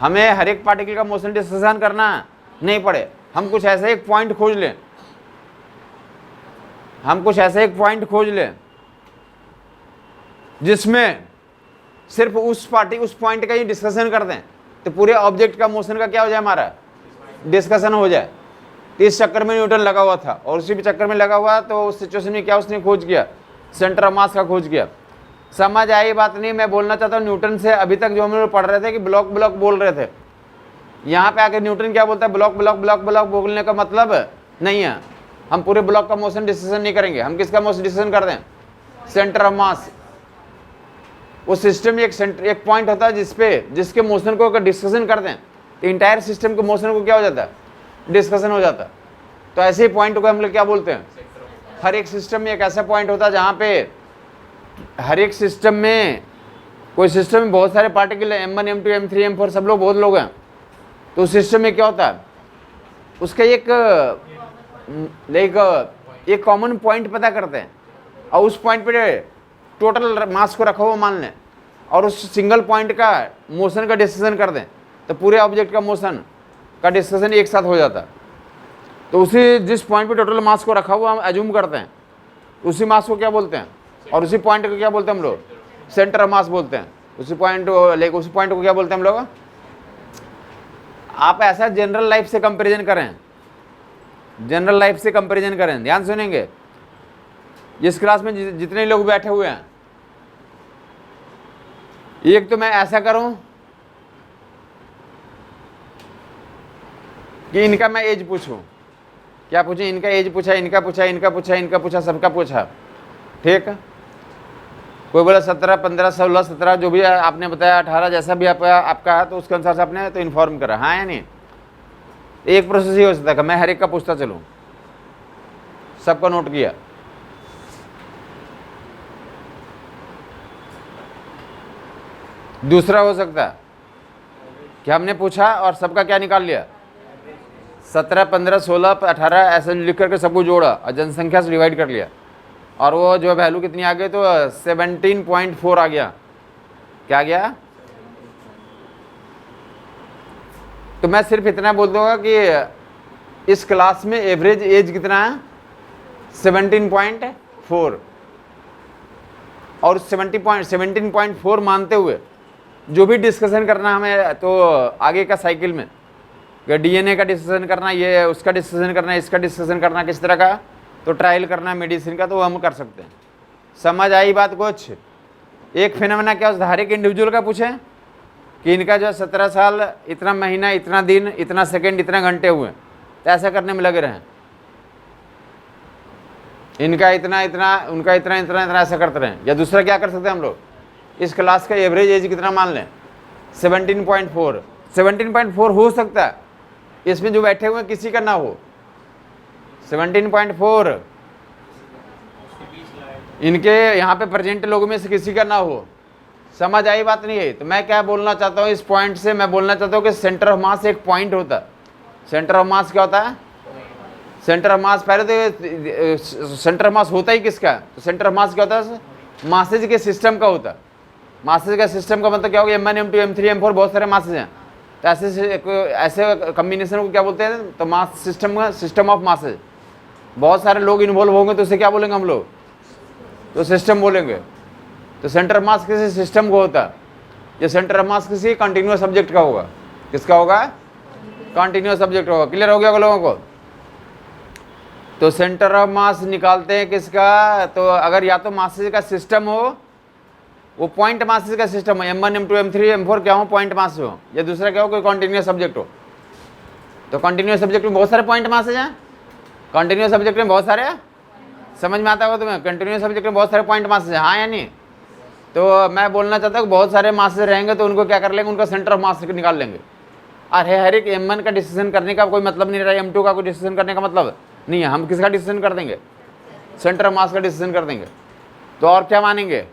हमें हर एक पार्टिकल का मोशन डिसीजन करना नहीं पड़े। हम कुछ ऐसा एक पॉइंट खोज लें, हम कुछ ऐसा एक पॉइंट खोज लें जिसमें सिर्फ उस पॉइंट का ही डिस्कशन कर दें, तो पूरे ऑब्जेक्ट का मोशन का क्या हो जाए, हमारा डिस्कशन हो जाए। तो इस चक्कर में न्यूटन लगा हुआ था, और उसी भी चक्कर में लगा हुआ, तो उस सिचुएशन में क्या उसने खोज किया, सेंटर ऑफ मास का खोज किया। समझ आई बात नहीं। मैं बोलना चाहता हूँ न्यूटन से अभी तक जो हम लोग पढ़ रहे थे कि ब्लॉक ब्लॉक बोल रहे थे, यहाँ पे आके न्यूटन क्या बोलता है, ब्लॉक ब्लॉक ब्लॉक ब्लॉक बोलने का मतलब नहीं है। हम पूरे ब्लॉक का मोशन डिसीजन नहीं करेंगे, हम किसका मोशन डिसीजन कर दें, सेंटर ऑफ मास। उस सिस्टम में एक पॉइंट होता है जिसके मोशन को डिस्कशन कर दें, तो इंटायर सिस्टम के मोशन को क्या हो जाता है, डिस्कशन हो जाता है। तो ऐसे ही पॉइंट को हम लोग क्या बोलते हैं, हर एक सिस्टम में एक ऐसा पॉइंट होता है जहाँ पे हर एक सिस्टम में, कोई सिस्टम में बहुत सारे पार्टिकल है, M1 M2 M3 M4 सब लोग बहुत लोग हैं, तो उस सिस्टम में क्या होता है, उसका एक कॉमन पॉइंट पता करते हैं और उस पॉइंट पे टोटल मास को रखा हुआ मान लें और उस सिंगल पॉइंट का मोशन का डिस्कशन कर दें, तो पूरे ऑब्जेक्ट का मोशन का डिस्कशन एक साथ हो जाता है। तो उसी जिस पॉइंट पे टोटल मास को रखा हुआ हम एज्यूम करते हैं, उसी मास को क्या बोलते हैं, और उसी पॉइंट को क्या बोलते हैं हम लोग, सेंटर ऑफ मास बोलते हैं। उसी पॉइंट को क्या बोलते हैं हम लोग। आप ऐसा जनरल लाइफ से कंपैरिजन करें, जनरल लाइफ से कंपैरिजन करें, ध्यान सुनेंगे। इस क्लास में जितने लोग बैठे हुए हैं, एक तो मैं ऐसा करूं कि इनका मैं एज पूछूं, क्या पूछूं, इनका एज पूछा, इनका पूछा, इनका पूछा, इनका पूछा, सबका पूछा, ठीक है। कोई बोला 17, 15, 16, 17 जो भी आपने बताया, 18 जैसा भी आपका है, तो उसके अनुसार से आपने तो इन्फॉर्म करा, हाँ या नहीं। एक प्रोसेस ही हो सकता है, मैं हर एक का पूछता चलूं, सबका नोट किया। दूसरा हो सकता है कि हमने पूछा और सबका क्या निकाल लिया, 17, 15, 16, 18 ऐसे लिख करके सबको जोड़ा और जनसंख्या से डिवाइड कर लिया, और वो जो वैल्यू कितनी आ गई, तो 17.4 आ गया। क्या गया, तो मैं सिर्फ इतना बोल दूंगा कि इस क्लास में एवरेज एज कितना है, 17.4, और 17.4 मानते हुए जो भी डिस्कशन करना हमें, तो आगे का साइकिल में DNA का डिस्कशन करना, ये उसका डिस्कशन करना, इसका डिस्कशन करना, किस तरह का, तो ट्रायल करना मेडिसिन का, तो वो हम कर सकते हैं। समझ आई बात कुछ। एक फिनोमेना क्या होता है, हर एक इंडिविजुअल का पूछें कि इनका जो 17 साल, इतना महीना, इतना दिन, इतना सेकंड, इतना घंटे हुए, तो ऐसा करने में लगे रहें, इनका इतना इतना, उनका इतना इतना इतना, ऐसा करते रहें। या दूसरा क्या कर सकते हैं हम लोग, इस क्लास का एवरेज एज कितना मान लें, 17.4। 17.4 हो सकता है इसमें जो बैठे हुए किसी का ना हो, 17.4 इनके यहाँ पे प्रेजेंट लोगों में से किसी का ना हो। समझ आई बात नहीं है। तो मैं क्या बोलना चाहता हूँ, इस पॉइंट से मैं बोलना चाहता हूँ कि सेंटर ऑफ मास एक पॉइंट होता है। सेंटर ऑफ मास क्या होता है, सेंटर ऑफ मास, पहले तो सेंटर ऑफ मास होता ही किसका, तो सेंटर ऑफ मास क्या होता है, मासेज के सिस्टम का होता है। मासेज का सिस्टम का मतलब क्या होगा, M1 M2 M3 M4 बहुत सारे मासेज हैं, तो ऐसे कम्बिनेशन को क्या बोलते हैं, तो मास सिस्टम का, सिस्टम ऑफ मासेज। बहुत सारे लोग इन्वॉल्व होंगे तो उसे क्या बोलेंगे हम लोग, तो सिस्टम बोलेंगे। तो सेंटर ऑफ मास किसी सिस्टम को होता है, ये सेंटर ऑफ मास किसी कंटिन्यूअस सब्जेक्ट का होगा। किसका होगा, कंटिन्यूअस सब्जेक्ट होगा। क्लियर हो गया लोगों को। तो सेंटर ऑफ मास निकालते हैं किसका, तो अगर या तो मासेज का सिस्टम हो, वो पॉइंट मासेज का सिस्टम हो, M1 M2 M3 M4 क्या हो, पॉइंट मास हो, या दूसरा क्या हो, कोई कंटिन्यूअस सब्जेक्ट हो। तो कंटिन्यूअस सब्जेक्ट में बहुत सारे पॉइंट मासेज हैं, कंटिन्यूअस सब्जेक्ट में बहुत सारे, समझ में आता होगा तुम्हें, कंटिन्यूअस सब्जेक्ट में बहुत सारे पॉइंट मासेज हैं, हाँ या नहीं। तो मैं बोलना चाहता हूँ बहुत सारे मासेज रहेंगे तो उनको क्या कर लेंगे, उनका सेंटर ऑफ मास निकाल लेंगे। अरे हर एक M1 का डिसीजन करने का कोई मतलब नहीं रहा, M2 का कोई डिसीजन करने का मतलब नहीं है। हम किसका डिसीजन कर देंगे, सेंटर ऑफ मास का डिसीजन कर देंगे। तो और क्या मानेंगे,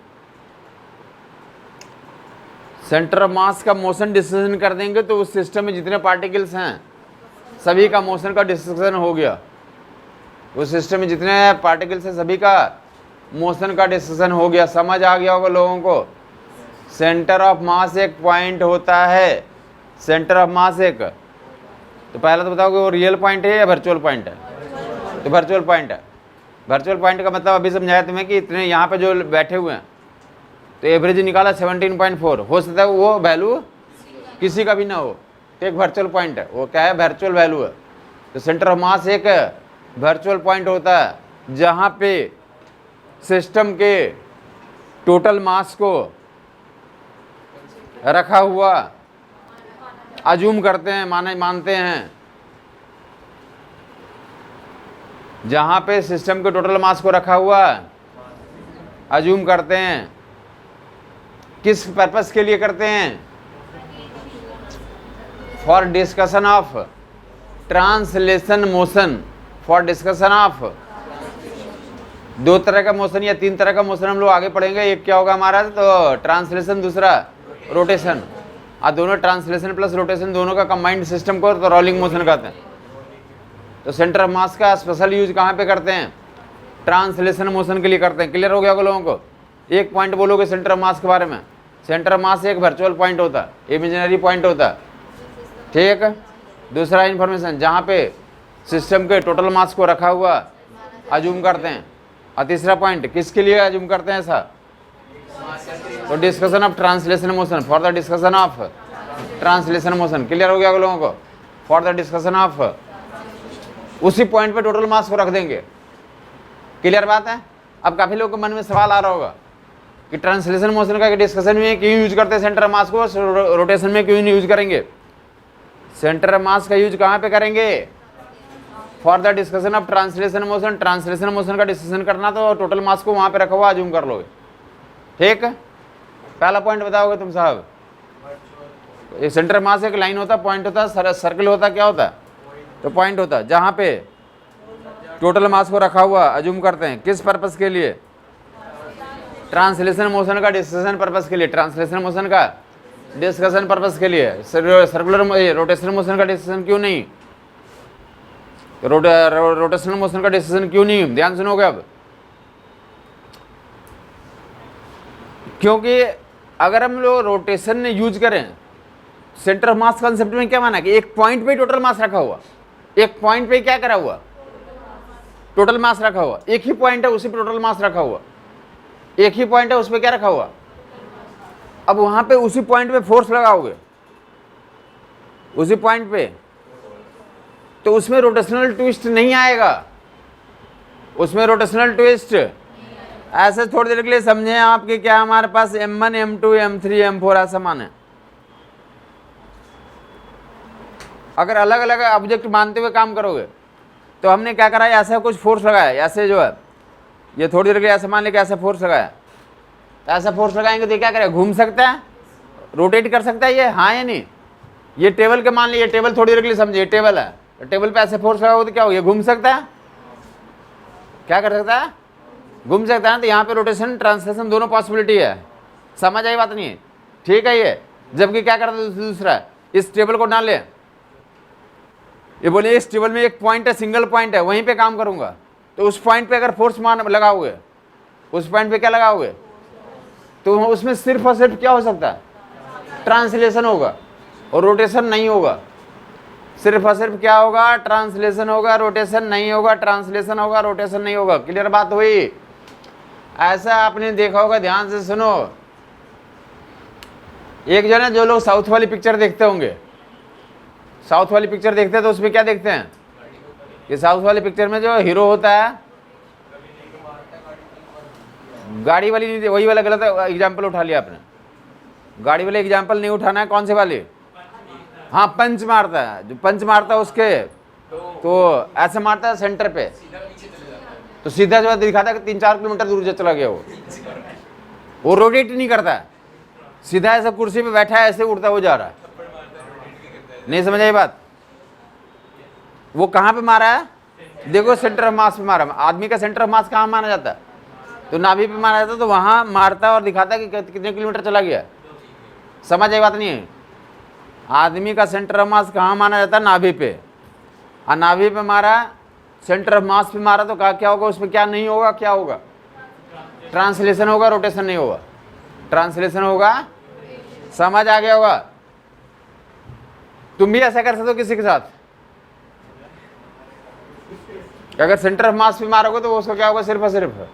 सेंटर ऑफ मास का मोशन डिसीजन कर देंगे, तो उस सिस्टम में जितने पार्टिकल्स हैं सभी का मोशन का डिसीजन हो गया। उस सिस्टम में जितने पार्टिकल्स हैं सभी का मोशन का डिसीजन हो गया। समझ आ गया होगा लोगों को। सेंटर ऑफ मास एक पॉइंट होता है, सेंटर ऑफ मास एक। तो पहले तो बताओ कि वो रियल पॉइंट है या वर्चुअल पॉइंट है, तो वर्चुअल पॉइंट है। वर्चुअल पॉइंट का मतलब अभी समझाया तुम्हें कि इतने यहाँ पे जो बैठे हुए हैं, तो एवरेज निकाला 17.4। हो सकता है वो वैल्यू किसी का भी ना हो, तो एक वर्चुअल पॉइंट है। वो क्या है, वर्चुअल वैल्यू है। तो सेंटर ऑफ मास एक वर्चुअल पॉइंट होता है जहाँ पे सिस्टम के टोटल मास को रखा हुआ अज्यूम करते हैं, मानते हैं, जहाँ पे सिस्टम के टोटल मास को रखा हुआ अज्यूम करते हैं। किस पर्पस के लिए करते हैं, for discussion of translation motion, for discussion of दो तरह का मोशन या तीन तरह का मोशन हम लोग आगे पढ़ेंगे। एक क्या होगा हमारा, तो ट्रांसलेशन, दूसरा रोटेशन। और दोनों ट्रांसलेशन प्लस रोटेशन दोनों का कंबाइंड सिस्टम को तो रोलिंग मोशन कहते हैं। तो सेंटर ऑफ मास का स्पेशल यूज कहाँ पे करते हैं, ट्रांसलेशन मोशन के लिए करते हैं। क्लियर हो गया लोगों को? एक पॉइंट बोलोगे सेंटर ऑफ मास के बारे में। सेंटर ऑफ मास एक वर्चुअल पॉइंट होता है, इमेजिनरी पॉइंट होता है, ठीक। दूसरा इन्फॉर्मेशन, जहाँ पे सिस्टम के टोटल मास को रखा हुआ अज्यूम करते हैं। और तीसरा पॉइंट किसके लिए अज्यूम करते हैं ऐसा, तो discussion of translation motion, for the discussion of translation motion. Clear हो गया लोगों को? फॉर द डिस्कशन ऑफ, उसी पॉइंट पे टोटल मास को रख देंगे। क्लियर बात है? अब काफी लोगों के मन में सवाल आ रहा होगा कि ट्रांसलेशन मोशन का डिस्कशन में क्यों यूज करते हैं सेंटर मास को, रोटेशन में क्यों नहीं यूज करेंगे। सेंटर मास का यूज कहाँ पे करेंगे, for the discussion of translation motion. Translation motion का डिस्कशन करना तो टोटल मास को वहां पे रखा हुआ अज्यूम कर लोगे, ठीक। पहला पॉइंट बताओगे तुम साहब, सेंटर मास एक लाइन होता है, पॉइंट होता है, सर्कल होता है, क्या होता है, तो पॉइंट होता है, जहां पे टोटल मास को रखा हुआ अज्यूम करते हैं। किस पर्पस के लिए, ट्रांसलेशन मोशन का डिस्कशन पर्पस के लिए। ट्रांसलेशन मोशन का डिस्कशन पर्पस के लिए। सर्कुलर रोटेशन मोशन का डिस्कशन क्यों नहीं, रोटेशनल मोशन का डिस्कशन क्यों नहीं, ध्यान सुनोगे अब। क्योंकि अगर हम लोग रोटेशन ने यूज करें, सेंटर ऑफ मास कंसेप्ट में क्या माना कि एक पॉइंट पे टोटल मास रखा हुआ, एक पॉइंट पे क्या करा हुआ, टोटल मास रखा हुआ। एक ही पॉइंट है उसी पे टोटल मास रखा हुआ, एक ही पॉइंट है उस पे क्या रखा हुआ। अब वहां पे उसी पॉइंट पे फोर्स लगाओगे, उसी पॉइंट पे, तो उसमें रोटेशनल ट्विस्ट नहीं आएगा, उसमें रोटेशनल ट्विस्ट ऐसे थोड़ी देर के लिए समझे आप कि क्या हमारे पास M1 M2 M3 M4 ऐसा मान है। अगर अलग अलग ऑब्जेक्ट मानते हुए काम करोगे तो हमने क्या करा है, ऐसा कुछ फोर्स लगाया, ऐसे जो है ये थोड़ी देर के लिए ऐसे मान ले कि ऐसा फोर्स लगाया, तो ऐसा फोर्स लगाएंगे तो क्या करेगा, घूम सकता है, रोटेट कर सकता है ये, हाँ या नहीं। ये टेबल के मान लीजिए, टेबल थोड़ी देर के लिए समझिए, ये टेबल है, तो टेबल पे ऐसे फोर्स लगाओगे तो क्या हो, ये घूम सकता है, क्या कर सकता है, घूम सकता है। तो यहाँ पे रोटेशन ट्रांसलेशन दोनों पॉसिबिलिटी है, समझ आई बात नहीं है, ठीक है। ये जबकि क्या करता है दूसरा, इस टेबल को ना ले, ये बोले इस टेबल में एक पॉइंट है, सिंगल पॉइंट है, वहीं पे काम करूंगा, तो उस पॉइंट पे अगर फोर्स मान लगाओगे, उस पॉइंट पे क्या लगाओगे, तो उसमें सिर्फ और सिर्फ क्या हो सकता है, ट्रांसलेशन होगा और रोटेशन नहीं होगा। सिर्फ और सिर्फ क्या होगा, ट्रांसलेशन होगा, रोटेशन नहीं होगा, ट्रांसलेशन होगा, रोटेशन नहीं होगा। क्लियर बात हुई? ऐसा आपने देखा होगा, ध्यान से सुनो। एक जो है ना, जो लोग साउथ वाली पिक्चर देखते होंगे, साउथ वाली पिक्चर देखते हैं तो उसमें क्या देखते हैं कि साउथ वाली पिक्चर में जो हीरो होता है, गाड़ी वाली नहीं, वही वाला गलत एग्जाम्पल उठा लिया आपने, गाड़ी वाले एग्जाम्पल नहीं उठाना है। कौन से वाले, हाँ, पंच मारता है, जो पंच मारता है उसके तो ऐसे मारता है सेंटर पे, तो सीधा जो है दिखाता है कि 3-4 किलोमीटर दूर चला गया वो रोटेट नहीं करता है, सीधा ऐसा कुर्सी पे बैठा है, ऐसे उड़ता वो जा रहा है। नहीं समझ आई बात? वो कहाँ पे मारा है, देखो सेंटर ऑफ मास पे मारा। आदमी का सेंटर ऑफ मास कहाँ माना जाता है, तो नाभि पे मारा जाता है, तो वहां मारता है और दिखाता है कि कितने किलोमीटर चला गया। समझ आई बात नहीं है? आदमी का सेंटर ऑफ मास कहाँ माना जाता है, नाभि पे, और नाभि पे मारा, सेंटर ऑफ मास पे मारा, तो क्या होगा उसमें, क्या नहीं होगा, क्या होगा, ट्रांसलेशन होगा, रोटेशन नहीं होगा, ट्रांसलेशन होगा। समझ आ गया होगा? तुम भी ऐसा कर सकते हो किसी के साथ, अगर सेंटर ऑफ मास पे मारोगे तो उसको क्या होगा, सिर्फ और सिर्फ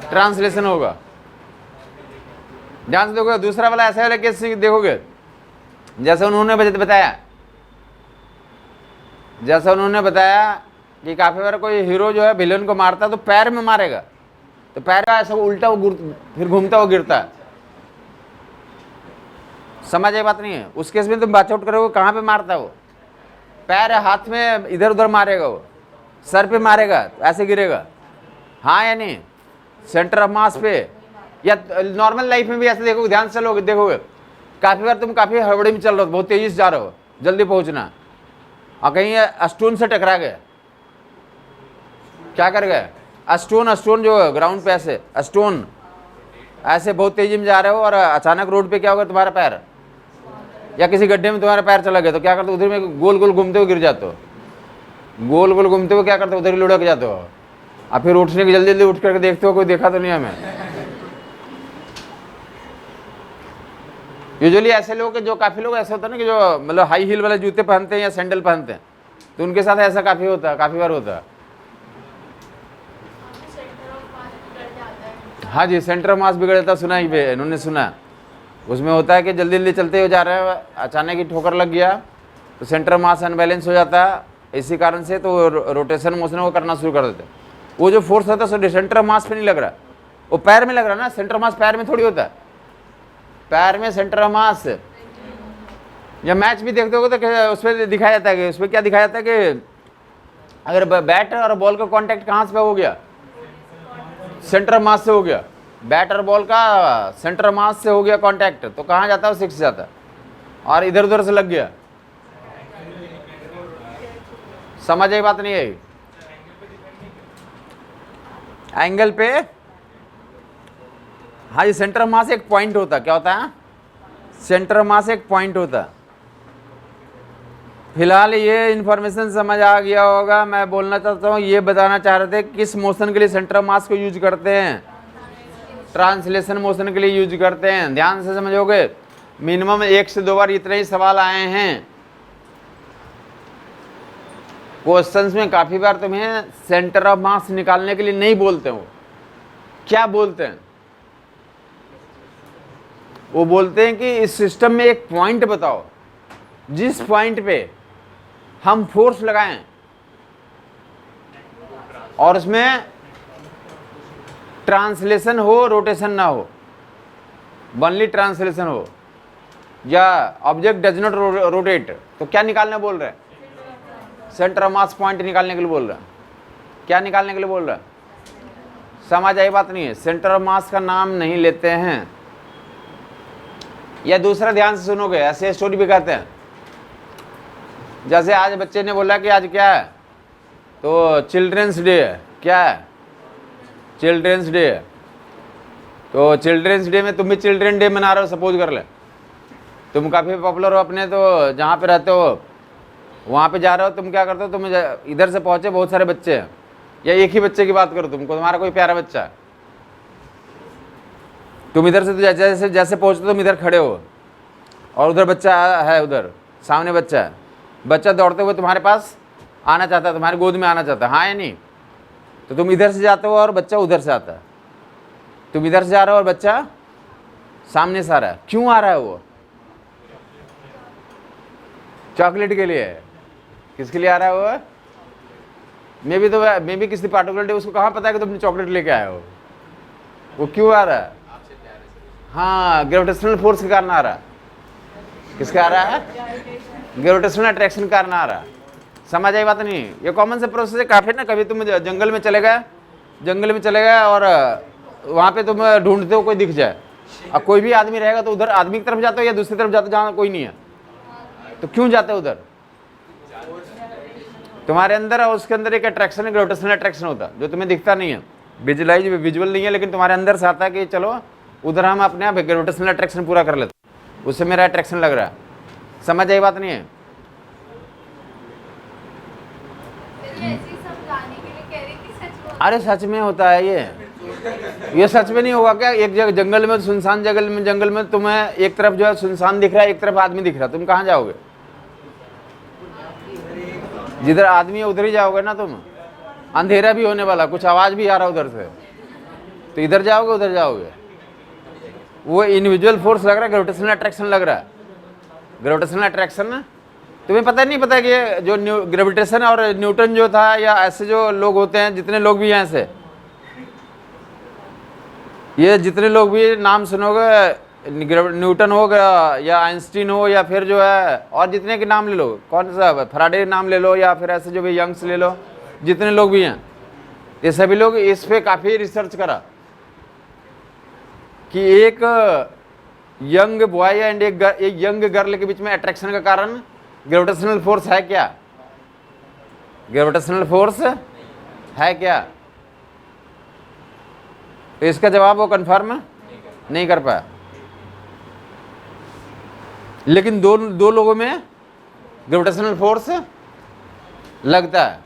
ट्रांसलेशन होगा। ध्यान से देखोगे। दूसरा वाला ऐसा वाला केस देखोगे, जैसे उन्होंने बताया, जैसा उन्होंने बताया कि काफी बार कोई हीरो जो है विलेन को मारता है तो पैर में मारेगा, तो पैर का ऐसा उल्टा वो फिर घूमता वो गिरता है। समझ आई बात नहीं है? उस केस में तुम बात आउट करोगे, कहाँ पे मारता है वो, पैर है, हाथ में इधर उधर मारेगा, वो सर पे मारेगा, ऐसे गिरेगा, हाँ या नहीं, सेंटर ऑफ मास पे। या नॉर्मल लाइफ में भी ऐसे देखोगे, ध्यान से चलोगे, देखोगे काफी बार तुम काफी हड़बड़ी में चल रहे हो, बहुत तेजी से जा रहे हो, जल्दी पहुंचना। और कहीं स्टोन से टकरा गए, क्या कर गए? स्टोन, स्टोन जो ग्राउंड पे ऐसे स्टोन, ऐसे बहुत तेजी में जा रहे हो और अचानक रोड पे क्या होगा, तुम्हारा पैर या किसी गड्ढे में तुम्हारा पैर चला गया तो क्या करते हो? उधर में गोल गोल घूमते हुए गिर जाते हो, गोल गोल घूमते हुए क्या करते हो? उधर ही लुढ़क जाते हो। और फिर उठने की जल्दी जल्दी उठ करके देखते हो कोई देखा तो नहीं हमें। यूजुअली ऐसे लोग, जो काफ़ी लोग ऐसे होता है ना कि जो मतलब हाई हील वाले जूते पहनते हैं या सैंडल पहनते हैं, तो उनके साथ ऐसा काफ़ी होता है, काफ़ी बार होता है। हाँ जी, सेंटर ऑफ मास बिगड़ जाता, सुना ही पे इन्होंने सुना। उसमें होता है कि जल्दी जल्दी चलते हुए जा रहे हैं, अचानक ही ठोकर लग गया तो सेंटर ऑफ मास अनबैलेंस हो जाता है। इसी कारण से तो रोटेशन मोशन वो करना शुरू कर देते हैं। वो जो फोर्स होता है सेंटर ऑफ मास पे नहीं लग रहा, वो पैर में लग रहा है ना। सेंटर ऑफ मास पैर में थोड़ी होता है, पैर में सेंटर ऑफ मास। या मैच भी देखते हो तो उसमें दिखाया जाता है कि उसमें क्या दिखाया जाता है कि अगर बैट और बॉल का कांटेक्ट कहाँ से हो गया, सेंटर ऑफ मास से हो गया। बैट और बॉल का सेंटर ऑफ मास से हो गया कांटेक्ट, तो कहाँ जाता है? 6 जाता है। और इधर उधर से लग गया, समझ आई बात नहीं आई? एंगल पे, हाँ ये सेंटर ऑफ मास एक पॉइंट होता है। क्या होता है? सेंटर ऑफ मास एक पॉइंट होता है। फिलहाल ये इन्फॉर्मेशन समझ आ गया होगा। मैं बोलना चाहता हूँ, ये बताना चाह रहे थे किस मोशन के लिए सेंटर ऑफ मास को यूज करते हैं? ट्रांसलेशन मोशन के लिए यूज करते हैं। ध्यान से समझोगे, मिनिमम 1 से 2 बार इतने ही सवाल आए हैं क्वेश्चंस में। काफी बार तुम्हें सेंटर ऑफ मास निकालने के लिए नहीं बोलते हो, क्या बोलते हैं? वो बोलते हैं कि इस सिस्टम में एक पॉइंट बताओ जिस पॉइंट पे हम फोर्स लगाएं और उसमें ट्रांसलेशन हो, रोटेशन ना हो, ओनली ट्रांसलेशन हो, या ऑब्जेक्ट डज नॉट रोटेट। तो क्या निकालने बोल रहे हैं? सेंटर ऑफ मास पॉइंट निकालने के लिए बोल रहे हैं। क्या निकालने के लिए बोल रहे हैं? समझ आई बात नहीं है? सेंटर ऑफ मास का नाम नहीं लेते हैं। या दूसरा ध्यान से सुनोगे, ऐसे स्टोरी भी कहते हैं। जैसे आज बच्चे ने बोला कि आज क्या है, तो चिल्ड्रंस डे है। क्या है? चिल्ड्रंस डे है। तो चिल्ड्रंस डे में तुम भी चिल्ड्रन डे मना रहे हो, सपोज कर ले। तुम काफ़ी पॉपुलर हो अपने, तो जहाँ पे रहते हो वहाँ पे जा रहे हो, तुम क्या करते हो? तुम इधर से पहुँचे, बहुत सारे बच्चे हैं, या एक ही बच्चे की बात करो तुमको, तुम्हारा कोई प्यारा बच्चा है, तुम इधर से तो जैसे जैसे पहुँचते तुम इधर खड़े हो और उधर बच्चा है, उधर सामने बच्चा है। बच्चा दौड़ते हुए तुम्हारे पास आना चाहता है, तुम्हारी गोद में आना चाहता है, हाँ या नहीं? तो तुम इधर से जाते हो और बच्चा उधर से आता है। तुम इधर से जा रहे हो और बच्चा सामने से आ रहा है। क्यों आ रहा है वो? चॉकलेट के लिए। किसके लिए आ रहा है वो? मे बी किसी पार्टिकुलर डे, उसको कहाँ पता है कि तुमने चॉकलेट लेके आए हो? वो क्यों आ रहा है? हाँ, ग्रेविटेशनल फोर्स के कारण आ रहा है। किसके आ रहा है? ग्रेविटेशनल अट्रैक्शन के कारण आ रहा है। समझ आई बात नहीं? ये कॉमन से प्रोसेस है। काफी ना, कभी तुम जंगल में चले गए और वहाँ पे तुम ढूंढते हो कोई दिख जाए, और कोई भी आदमी रहेगा तो उधर आदमी की तरफ जाते हो या दूसरी तरफ जाते हो जहाँ कोई नहीं है? तो क्यों जाते हो उधर? तुम्हारे अंदर और उसके अंदर एक अट्रैक्शन है, ग्रेविटेशनल अट्रैक्शन होता है, जो तुम्हें दिखता नहीं है, विजुअल नहीं है, लेकिन तुम्हारे अंदर से आता है कि चलो उधर हम अपने आप ग्रेविटेशनल अट्रैक्शन पूरा कर लेते, उससे मेरा अट्रैक्शन लग रहा है। समझ आई बात नहीं है? अरे सच में होता है ये सच में नहीं होगा क्या? एक जगह जंगल में, सुनसान जंगल में तुम्हें एक तरफ जो है सुनसान दिख रहा है, एक तरफ आदमी दिख रहा है, तुम कहाँ जाओगे? जिधर आदमी है उधर ही जाओगे ना तुम। अंधेरा भी होने वाला, कुछ आवाज भी आ रहा उधर से, तो इधर जाओगे उधर जाओगे। वो इंडिविजुअल फोर्स लग रहा है, ग्रेविटेशनल अट्रैक्शन लग रहा है। ग्रेविटेशनल अट्रैक्शन तुम्हें पता नहीं पता कि जो ग्रेविटेशन और न्यूटन जो था, या ऐसे जो लोग होते हैं, जितने लोग भी हैं ऐसे, ये जितने लोग भी नाम सुनोगे, न्यूटन हो गया या आइंस्टीन हो, या फिर जो है और जितने के नाम ले लो, कौन सा फैराडे नाम ले लो, या फिर ऐसे जो भी यंग्स ले लो, जितने लोग भी हैं, ये सभी लोग इस पे काफ़ी रिसर्च करा कि एक यंग बॉय एंड एक यंग गर्ल के बीच में अट्रैक्शन का कारण ग्रेविटेशनल फोर्स है क्या? ग्रेविटेशनल फोर्स है क्या? तो इसका जवाब वो कंफर्म नहीं कर पाया। लेकिन दो लोगों में ग्रेविटेशनल फोर्स लगता है,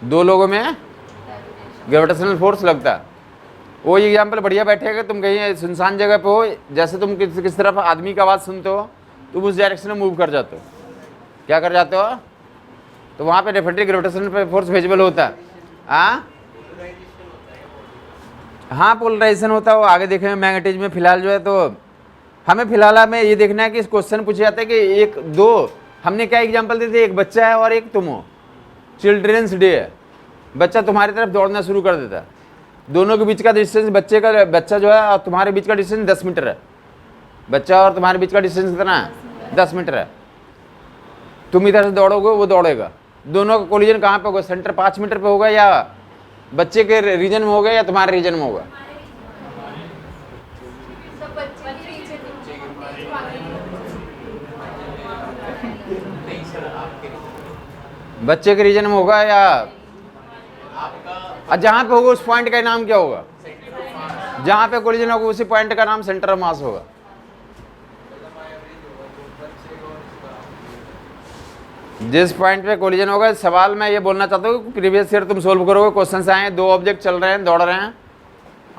दो लोगों में ग्रेविटेशनल फोर्स लगता है। वो एग्जाम्पल बढ़िया बैठेगा, तुम कहीं सुनसान जगह पे हो, जैसे तुम किस तरफ आदमी की आवाज़ सुनते हो तुम उस डायरेक्शन में मूव कर जाते हो। क्या कर जाते हो? तो वहाँ पे डेफिनेटली ग्रेविटेशनल फोर्स विजिबल होता है। हाँ पोलराइजेशन होता है, वो आगे देखेंगे मैग्नेटिज्म में। फिलहाल जो है तो हमें फिलहाल में ये देखना है कि इस क्वेश्चन पूछा जाता है कि एक दो, हमने क्या एग्जांपल दिए थे, एक बच्चा है और एक तुम हो, चिल्ड्रंस डे है, बच्चा तुम्हारी तरफ दौड़ना शुरू कर देता है, दोनों के बीच का डिस्टेंस, बच्चा जो है और तुम्हारे बीच का डिस्टेंस 10 मीटर है, बच्चा और तुम्हारे बीच का डिस्टेंस कितना है? 10 मीटर है। तुम इधर से दौड़ोगे, वो दौड़ेगा, दोनों का कोलिजन कहाँ पे होगा? सेंटर 5 मीटर पे होगा, या बच्चे के रीजन में होगा या तुम्हारे रीजन में होगा? बच्चे के रीजन में होगा या जहां पे होगा उस पॉइंट का नाम क्या होगा? जहां पे कोलिजन होगा उसी पॉइंट का नाम सेंटर ऑफ मास होगा। जिस पॉइंट पे कोलिजन होगा, सवाल मैं ये बोलना चाहता हूँ, प्रीवियस ईयर तुम सोल्व करोगे, क्वेश्चन आए, दो ऑब्जेक्ट चल रहे हैं, दौड़ रहे हैं,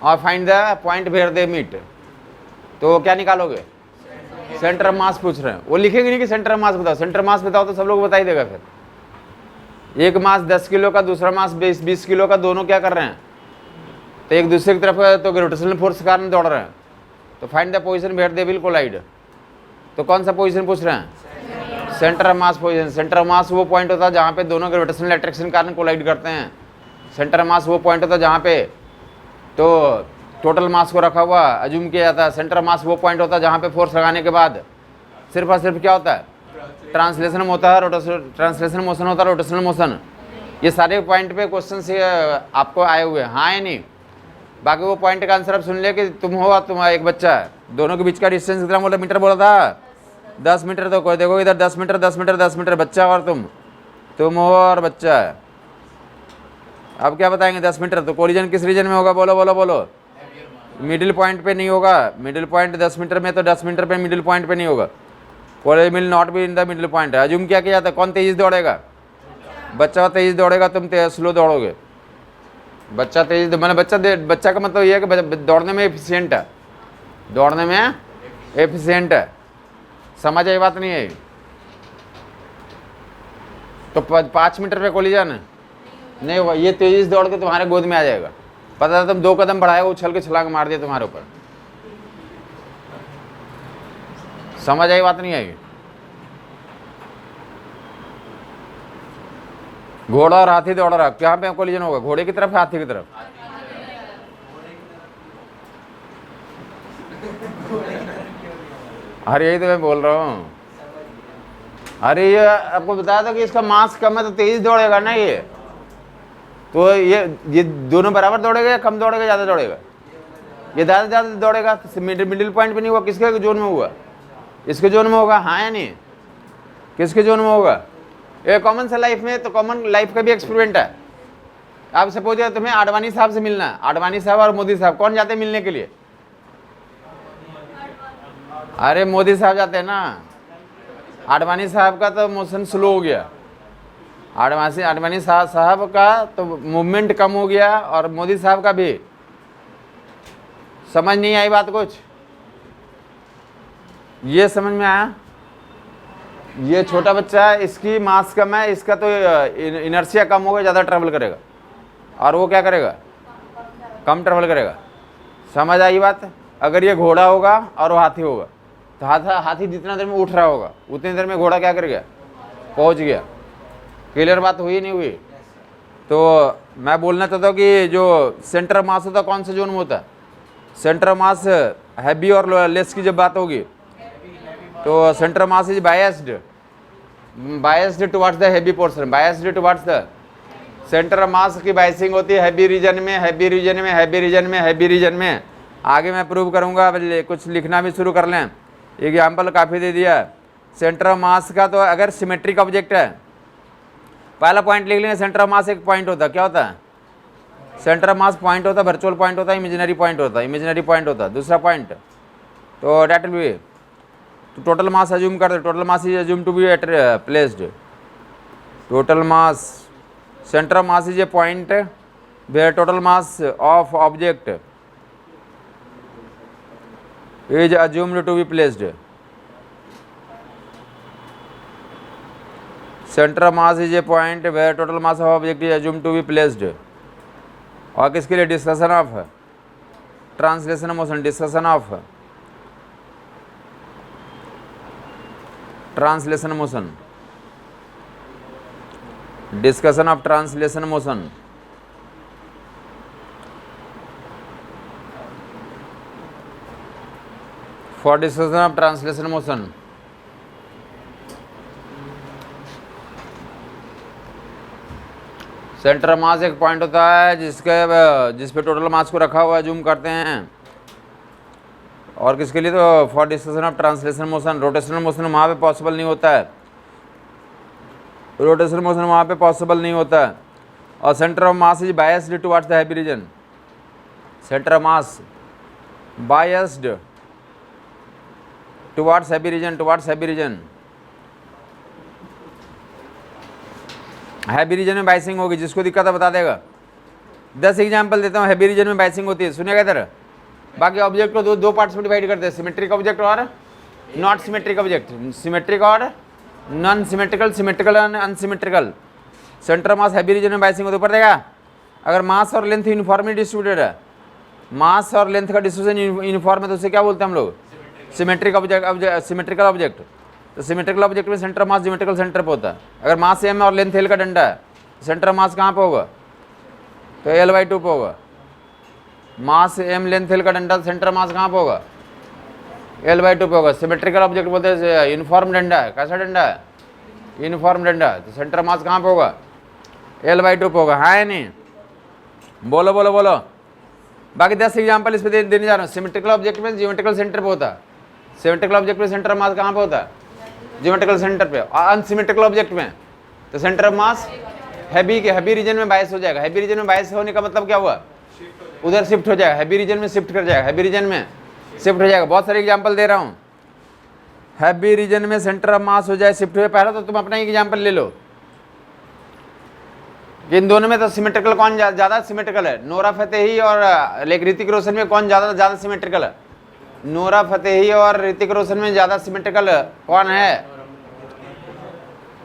और find the point where they meet, तो क्या निकालोगे? सेंटर ऑफ मास पूछ रहे हैं, वो लिखेंगे नहीं कि सेंटर ऑफ मास बताओ, सेंटर ऑफ मास बताओ तो सब लोग बता ही देगा। फिर एक मास 10 किलो का, दूसरा मास 20 किलो का, दोनों क्या कर रहे हैं? तो एक दूसरे की तरफ तो ग्रेविटेशनल फोर्स के कारण दौड़ रहे हैं, तो find the position where they will collide. तो कौन सा पोजीशन पूछ रहे हैं? Centre of mass position. Centre of mass वो पॉइंट होता है जहाँ पे दोनों ग्रेविटेशनल अट्रैक्शन के कारण कोलाइड करते हैं। सेंटर ऑफ मास वो पॉइंट होता है जहाँ पे तो टोटल मास को रखा हुआ अज्यूम किया जाता है। सेंटर ऑफ मास वो पॉइंट होता है जहाँ पे फोर्स लगाने के बाद सिर्फ और सिर्फ क्या होता है? ट्रांसलेशन होता है, ट्रांसलेशन मोशन होता है, रोटेशनल मोशन। ये सारे पॉइंट पे क्वेश्चन से आपको आए हुए हैं, हाँ या नहीं? बाकी वो पॉइंट का आंसर आप सुन ले कि तुम हो और तुम्हारा एक बच्चा है, दोनों के बीच का डिस्टेंस कितना बोला? मीटर बोला था, 10 मीटर। तो कोई देखो इधर 10 मीटर 10 मीटर 10 मीटर, बच्चा और तुम हो और बच्चा है। अब क्या बताएंगे? 10 मीटर। तो कोलिजन किस रीजन में होगा? बोलो बोलो बोलो। मिडिल पॉइंट पे नहीं होगा। मिडिल पॉइंट 10 मीटर में, तो 10 मीटर पे मिडिल पॉइंट पे नहीं होगा। Collision will not be in the middle point. Assume क्या किया जाता है? कौन तेज दौड़ेगा? बच्चा तेज दौड़ेगा, तुम स्लो दौड़ोगे। बच्चा तेज, मैंने बच्चा का मतलब ये है कि दौड़ने में एफिशिएंट है, दौड़ने में एफिशिएंट है। समझ आई बात नहीं है? तो 5 मीटर पे कोलिजन नहीं हुआ, ये तेजी से दौड़ के तुम्हारे गोद में आ जाएगा। पता था तुम 2 कदम बढ़ाए, उछल के छलांग मार दिया तुम्हारे ऊपर। समझ आई बात नहीं आई? घोड़ा और हाथी दौड़ रहा, क्या पे कोलिजन होगा? घोड़े की तरफ, हाथी की तरफ? अरे यही तो मैं बोल रहा हूँ। अरे ये आपको बताया था कि इसका मास कम है तो तेज दौड़ेगा ना ये। तो ये दोनों बराबर दौड़ेगा या कम दौड़ेगा, ज़्यादा दौड़ेगा? ये ज़्यादा दौड़ेगा। मिडिल पॉइंट पे नहीं हुआ, किसके जोन में हुआ? इसके जोन में होगा, हाँ या नहीं? किसके जोन में होगा? ये कॉमन सा लाइफ में, तो कॉमन लाइफ का भी एक्सपेरिमेंट है। आप सपोज तुम्हें आडवाणी साहब से मिलना है, आडवाणी साहब और मोदी साहब, कौन जाते हैं मिलने के लिए? अरे मोदी साहब जाते हैं ना। आडवाणी साहब का तो मोशन स्लो हो गया, आडवाणी साहब का तो मूवमेंट कम हो गया, और मोदी साहब का भी। समझ नहीं आई बात कुछ? ये समझ में आया? ये छोटा बच्चा है, इसकी मास कम है, इसका तो इनर्शिया कम होगा, ज़्यादा ट्रेवल करेगा, और वो क्या करेगा? कम ट्रेवल करेगा। समझ आई बात? अगर ये घोड़ा होगा और वो हाथी होगा, तो हाथी जितना देर में उठ रहा होगा उतनी देर में घोड़ा क्या कर गया? पहुंच गया। क्लियर बात हुई नहीं हुई? तो मैं बोलना चाहता हूँ कि जो सेंटर मास होता है कौन से जोन में होता है? सेंटर मास हैवी और लेस की जब बात होगी तो centre mass is biased towards the heavy portion, biased towards the centre mass की बाइसिंग होती है हैवी रीजन में, हैवी रीजन में, हैवी रीजन में, हैवी रीजन में। आगे मैं प्रूव करूंगा, कुछ लिखना भी शुरू कर लें। एग्जाम्पल काफ़ी दे दिया। सेंटर ऑफ मास का तो अगर सिमेट्रिक ऑब्जेक्ट है, पहला पॉइंट लिख लेंगे, सेंटर ऑफ मास एक पॉइंट होता है, क्या होता है? सेंटर ऑफ मास पॉइंट होता है, वर्चुअल पॉइंट होता है, इमेजिनरी पॉइंट होता है, इमेजिनरी पॉइंट होता है। दूसरा पॉइंट तो डेट विल बी, तो टोटल मास अज्यूम कर दे, total mass is assume to be at placed, total mass, center of mass is a point where total mass of object is assumed to be placed. Center of mass is a point where total mass of object is assumed to be placed. और किसके लिए? Discussion of translation motion, discussion of translation motion, discussion of translation motion. For discussion of translation motion, centre mass एक पॉइंट होता है जिस पे टोटल मास को रखा हुआ जूम करते हैं। और किसके लिए? तो for discussion of translation motion, rotational motion वहाँ पे पॉसिबल नहीं होता है, रोटेशनल मोशन वहाँ पे पॉसिबल नहीं होता है। और centre of mass is biased towards the heavy region, centre of mass biased towards heavy region, towards heavy region. Heavy region में बाइसिंग होगी, जिसको दिक्कत है बता देगा। 10 एग्जांपल देता हूँ, हैवी रीजन में बाइसिंग होती है, सुनिएगा इधर। बाकी ऑब्जेक्ट को दो पार्ट्स में डिवाइड करते हैं, सिमेट्रिक ऑब्जेक्ट और नॉट सिमेट्रिक ऑब्जेक्ट, सिमेट्रिक और नॉन सिमेट्रिकल, सिमेट्रिकल और unsymmetrical. Centre mass heavy region में बाइसिंग होती है, ऊपर देगा। अगर मास और लेंथ यूनिफॉर्मली डिस्ट्रीब्यूटेड है, मास और लेंथ का डिस्ट्रीब्यूशन यूनिफॉर्म है, तो उसे क्या बोलते हैं हम लोग? Symmetric object, symmetrical object. तो सिमेट्रिकल ऑब्जेक्ट में सेंटर मास ज्योमेट्रिकल सेंटर पे होता है। अगर मास m और लेंथ l का डंडा है, सेंटर मास कहाँ पे होगा? तो L/2 पे होगा। मास m, लेंथ l का डंडा, सेंटर मास कहाँ पे होगा? L/2 पे होगा। सिमेट्रिकल ऑब्जेक्ट बोलते हैं यूनिफॉर्म डंडा है। कैसा डंडा है? यूनिफॉर्म डंडा। तो सेंटर मास कहाँ पे होगा? L/2 पे होगा। हाँ या नहीं? बोलो बोलो बोलो। बाकी 10 एग्जाम्पल इस पे देने जा रहा हूँ। सिमेट्रिकल ऑब्जेक्ट में ज्योमेट्रिकल सेंटर पे होता है, सिमेट्रिकल ऑब्जेक्ट में सेंटर मास कहाँ पे होता है? ज्योमेट्रिकल सेंटर पे। और अनसिमेट्रिकल ऑब्जेक्ट में तो centre of mass heavy region में बायस हो जाएगा। हैवी रीजन में बायस होने का मतलब क्या हुआ? उधर शिफ्ट हो जाएगा, हैवी रीजन में शिफ्ट कर जाएगा, हैवी रीजन में शिफ्ट हो जाएगा। बहुत सारे एग्जाम्पल दे रहा हूँ। हैवी रीजन में सेंटर ऑफ मास हो जाए, शिफ्ट हो जाए। पहला तो तुम अपना ही एग्जाम्पल ले लो कि इन दोनों में तो सिमेट्रिकल कौन ज़्यादा सिमेट्रिकल है? नोरा फतेही और ऋतिक रोशन में कौन ज़्यादा सिमेट्रिकल है? नोरा फतेही और ऋतिक रोशन में ज़्यादा सिमेट्रिकल कौन है?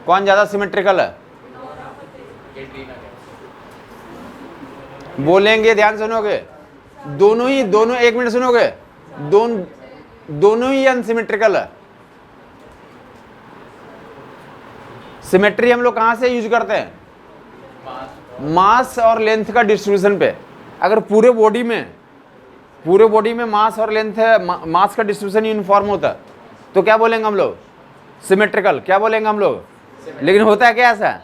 कौन ज़्यादा सिमेट्रिकल है? बोलेंगे, ध्यान सुनोगे। दोनों 1 मिनट सुनोगे। दोनों ही अनसिमेट्रिकल है। सिमेट्री हम लोग कहाँ से यूज करते हैं? मास और लेंथ का डिस्ट्रीब्यूशन पे। अगर पूरे बॉडी में मास और लेंथ है, मास का डिस्ट्रीब्यूशन यूनिफॉर्म होता है, तो क्या बोलेंगे हम लोग? सिमेट्रिकल। क्या बोलेंगे हम लोग? लेकिन होता है क्या ऐसा?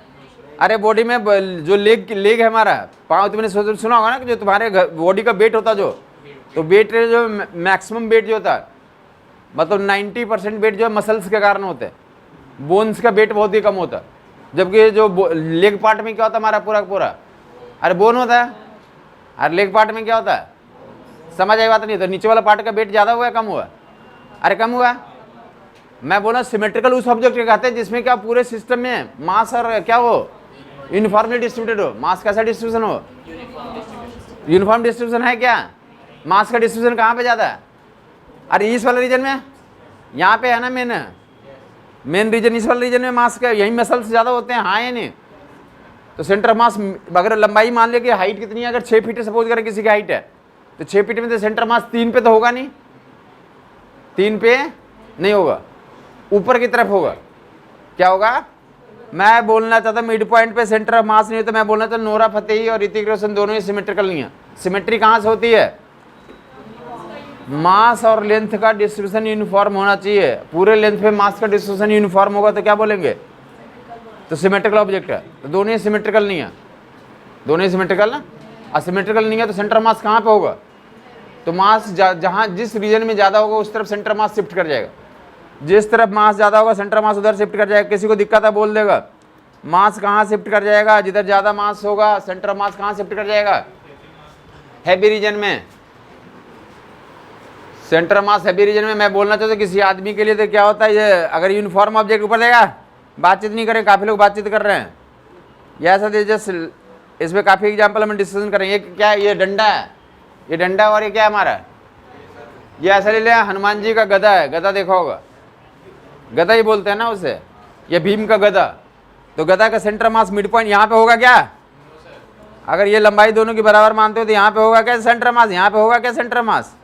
अरे बॉडी में जो लेग है हमारा, पाँव, तुमने सुना होगा ना कि जो तुम्हारे बॉडी का वेट होता, जो तो वेट जो मैक्सिमम वेट जो होता है, मतलब 90% वेट जो है मसल्स के कारण होते हैं, बोन्स का वेट बहुत ही कम होता है। जबकि जो लेग पार्ट में क्या होता है हमारा पूरा? अरे बोन होता है। अरे लेग पार्ट में क्या होता है? समझ आई बात नहीं? तो नीचे वाला पार्ट का वेट ज़्यादा हुआ या कम हुआ? अरे कम हुआ। मैं बोला सिमेट्रिकल उस ऑब्जेक्ट के कहते हैं जिसमें क्या पूरे सिस्टम में मास और क्या हो यूनिफॉर्मली डिस्ट्रीब्यूटेड हो। मास कैसा डिस्ट्रीब्यूशन हो? यूनिफॉर्म डिस्ट्रीब्यूशन है क्या? मास का डिस्ट्रीब्यूशन कहाँ पे ज़्यादा है? अरे इस वाले रीजन में, यहाँ पे है ना मेन रीजन, इस वाले रीजन में मास का, यही मसल्स ज़्यादा होते हैं। हाँ या नहीं? तो सेंटर ऑफ मास, अगर लंबाई मान ले कि हाइट कितनी है, अगर 6 फीट सपोज करें किसी की हाइट है, तो 6 फीट में तो सेंटर मास 3 पे तो होगा नहीं, 3 पे नहीं होगा, ऊपर की तरफ होगा। क्या होगा? मैं बोलना चाहता मिड पॉइंट पे सेंटर ऑफ मास नहीं है, तो मैं बोलना चाहता नोरा फतेही और ऋतिक रोशन दोनों ही सिमेट्रिकल नहीं है। सिमेट्री कहाँ से होती है? मास और लेंथ का डिस्ट्रीब्यूशन यूनिफॉर्म होना चाहिए। पूरे लेंथ पे मास का डिस्ट्रीब्यूशन यूनिफॉर्म होगा तो क्या बोलेंगे? तो सिमेट्रिकल ऑब्जेक्ट है। तो दोनों ही सिमेट्रिकल नहीं है, दोनों ही सिमेट्रिकल ना। असिमेट्रिकल नहीं है तो सेंटर मास कहाँ पे होगा? तो मास जहाँ जिस रीजन में ज़्यादा होगा उस तरफ सेंटर मास शिफ्ट कर जाएगा। जिस तरफ मास ज़्यादा होगा सेंटर मास उधर शिफ्ट कर जाएगा। किसी को दिक्कत है बोल देगा, मास कहाँ शिफ्ट कर जाएगा? जिधर ज़्यादा मास होगा सेंटर मास कहाँ शिफ्ट कर जाएगा? हैवी रीजन में। सेंटर मास हैवी रीजन में। मैं बोलना चाहता हूँ किसी आदमी के लिए तो क्या होता है, ये अगर यूनिफॉर्म ऑब्जेक्ट ऊपर देगा, बातचीत नहीं करें, काफ़ी लोग बातचीत कर रहे हैं, या ऐसा जस्ट इसमें काफ़ी एग्जाम्पल हम डिस्कशन करेंगे। क्या है? ये डंडा है, ये डंडा, और ये क्या है हमारा? ये ऐसा ले लिया, हनुमान जी का गदा है, गदा देखा होगा, गदा ही बोलते हैं ना उसे, ये भीम का गदा। तो गदा का सेंटर मास मिड पॉइंट यहाँ पे होगा क्या? अगर ये लंबाई दोनों की बराबर मानते हो तो यहाँ पे होगा क्या सेंटर मास? यहाँ पे होगा क्या सेंटर मास?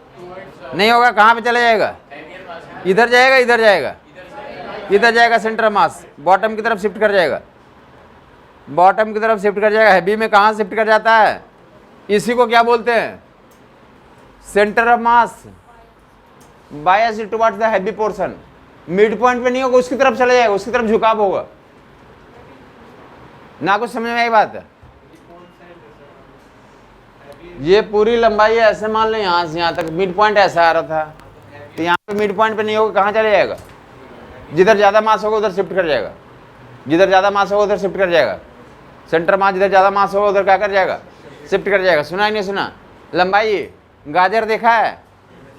नहीं होगा। कहाँ पे चला जाएगा? इधर जाएगा, इधर जाएगा, इधर जाएगा सेंटर मास, बॉटम की तरफ शिफ्ट कर जाएगा, बॉटम की तरफ शिफ्ट कर जाएगा। हैवी में कहाँ शिफ्ट कर जाता है? इसी को क्या बोलते हैं? Centre of mass bias towards the heavy portion. Mid point पे नहीं होगा, उसकी तरफ चला जाएगा, उसकी तरफ झुकाव होगा ना। कुछ समझ में आई बात है? ये पूरी लंबाई ऐसे मान लो, यहाँ से यहाँ तक मिड पॉइंट ऐसा आ रहा था, तो यहाँ पे मिड पॉइंट पे नहीं होगा, कहाँ चले जाएगा? जिधर ज़्यादा मास होगा उधर शिफ्ट कर जाएगा, जिधर ज़्यादा मास होगा उधर शिफ्ट कर जाएगा। सेंटर मास जिधर ज़्यादा मास होगा उधर क्या कर जाएगा? शिफ्ट कर जाएगा। सुना ही नहीं सुना? लंबाई गाजर देखा है,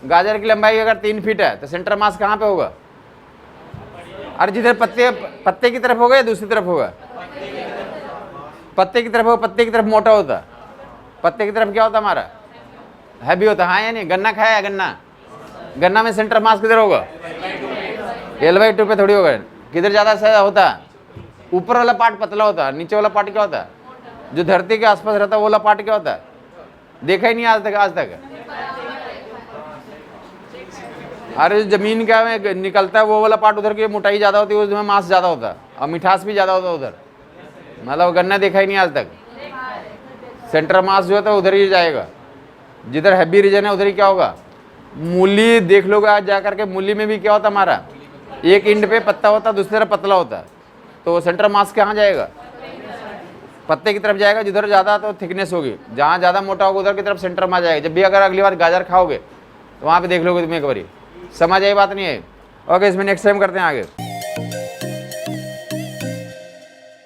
गाजर की लंबाई अगर 3 फीट है तो सेंटर मास कहाँ पे होगा? अरे जिधर पत्ते की तरफ होगा या दूसरी तरफ होगा? पत्ते की तरफ होगा। पत्ते की तरफ मोटा होता, पत्ते की तरफ क्या होता हमारा? हैवी होता। हाँ या नहीं? गन्ना खाया है? गन्ना, गन्ना में सेंटर मास किधर होगा? L/2 पे थोड़ी होगा। किधर ज़्यादा सा होता? ऊपर वाला पार्ट पतला होता है, नीचे वाला पार्ट क्या होता है? जो धरती के आसपास रहता है वो वाला पार्ट क्या होता है? देखा ही नहीं आज तक। अरे जमीन क्या में निकलता है वो वाला पार्ट, उधर की मोटाई ज़्यादा होती है, उसमें मास ज़्यादा होता है और मिठास भी ज़्यादा होता है उधर। मतलब गन्ना देखा ही नहीं आज तक। सेंटर मास जो होता है उधर ही जाएगा, जिधर हैवी रीजन है उधर ही क्या होगा? मूली देख लोगे आज जा करके, मूली में भी क्या होता हमारा? एक एंड पे पत्ता होता है, दूसरी तरफ पतला होता है, तो सेंटर मास कहाँ जाएगा? पत्ते की तरफ जाएगा। जिधर ज़्यादा तो थिकनेस होगी, जहाँ ज़्यादा मोटा होगा उधर की तरफ सेंटर मास जाएगा। जब भी अगर अगली बार गाजर खाओगे तो वहाँ पे देख लोगे तुम्हें एक बारी। समझ आई बात? नहीं है? ओके, इसमें नेक्स्ट टाइम करते हैं आगे।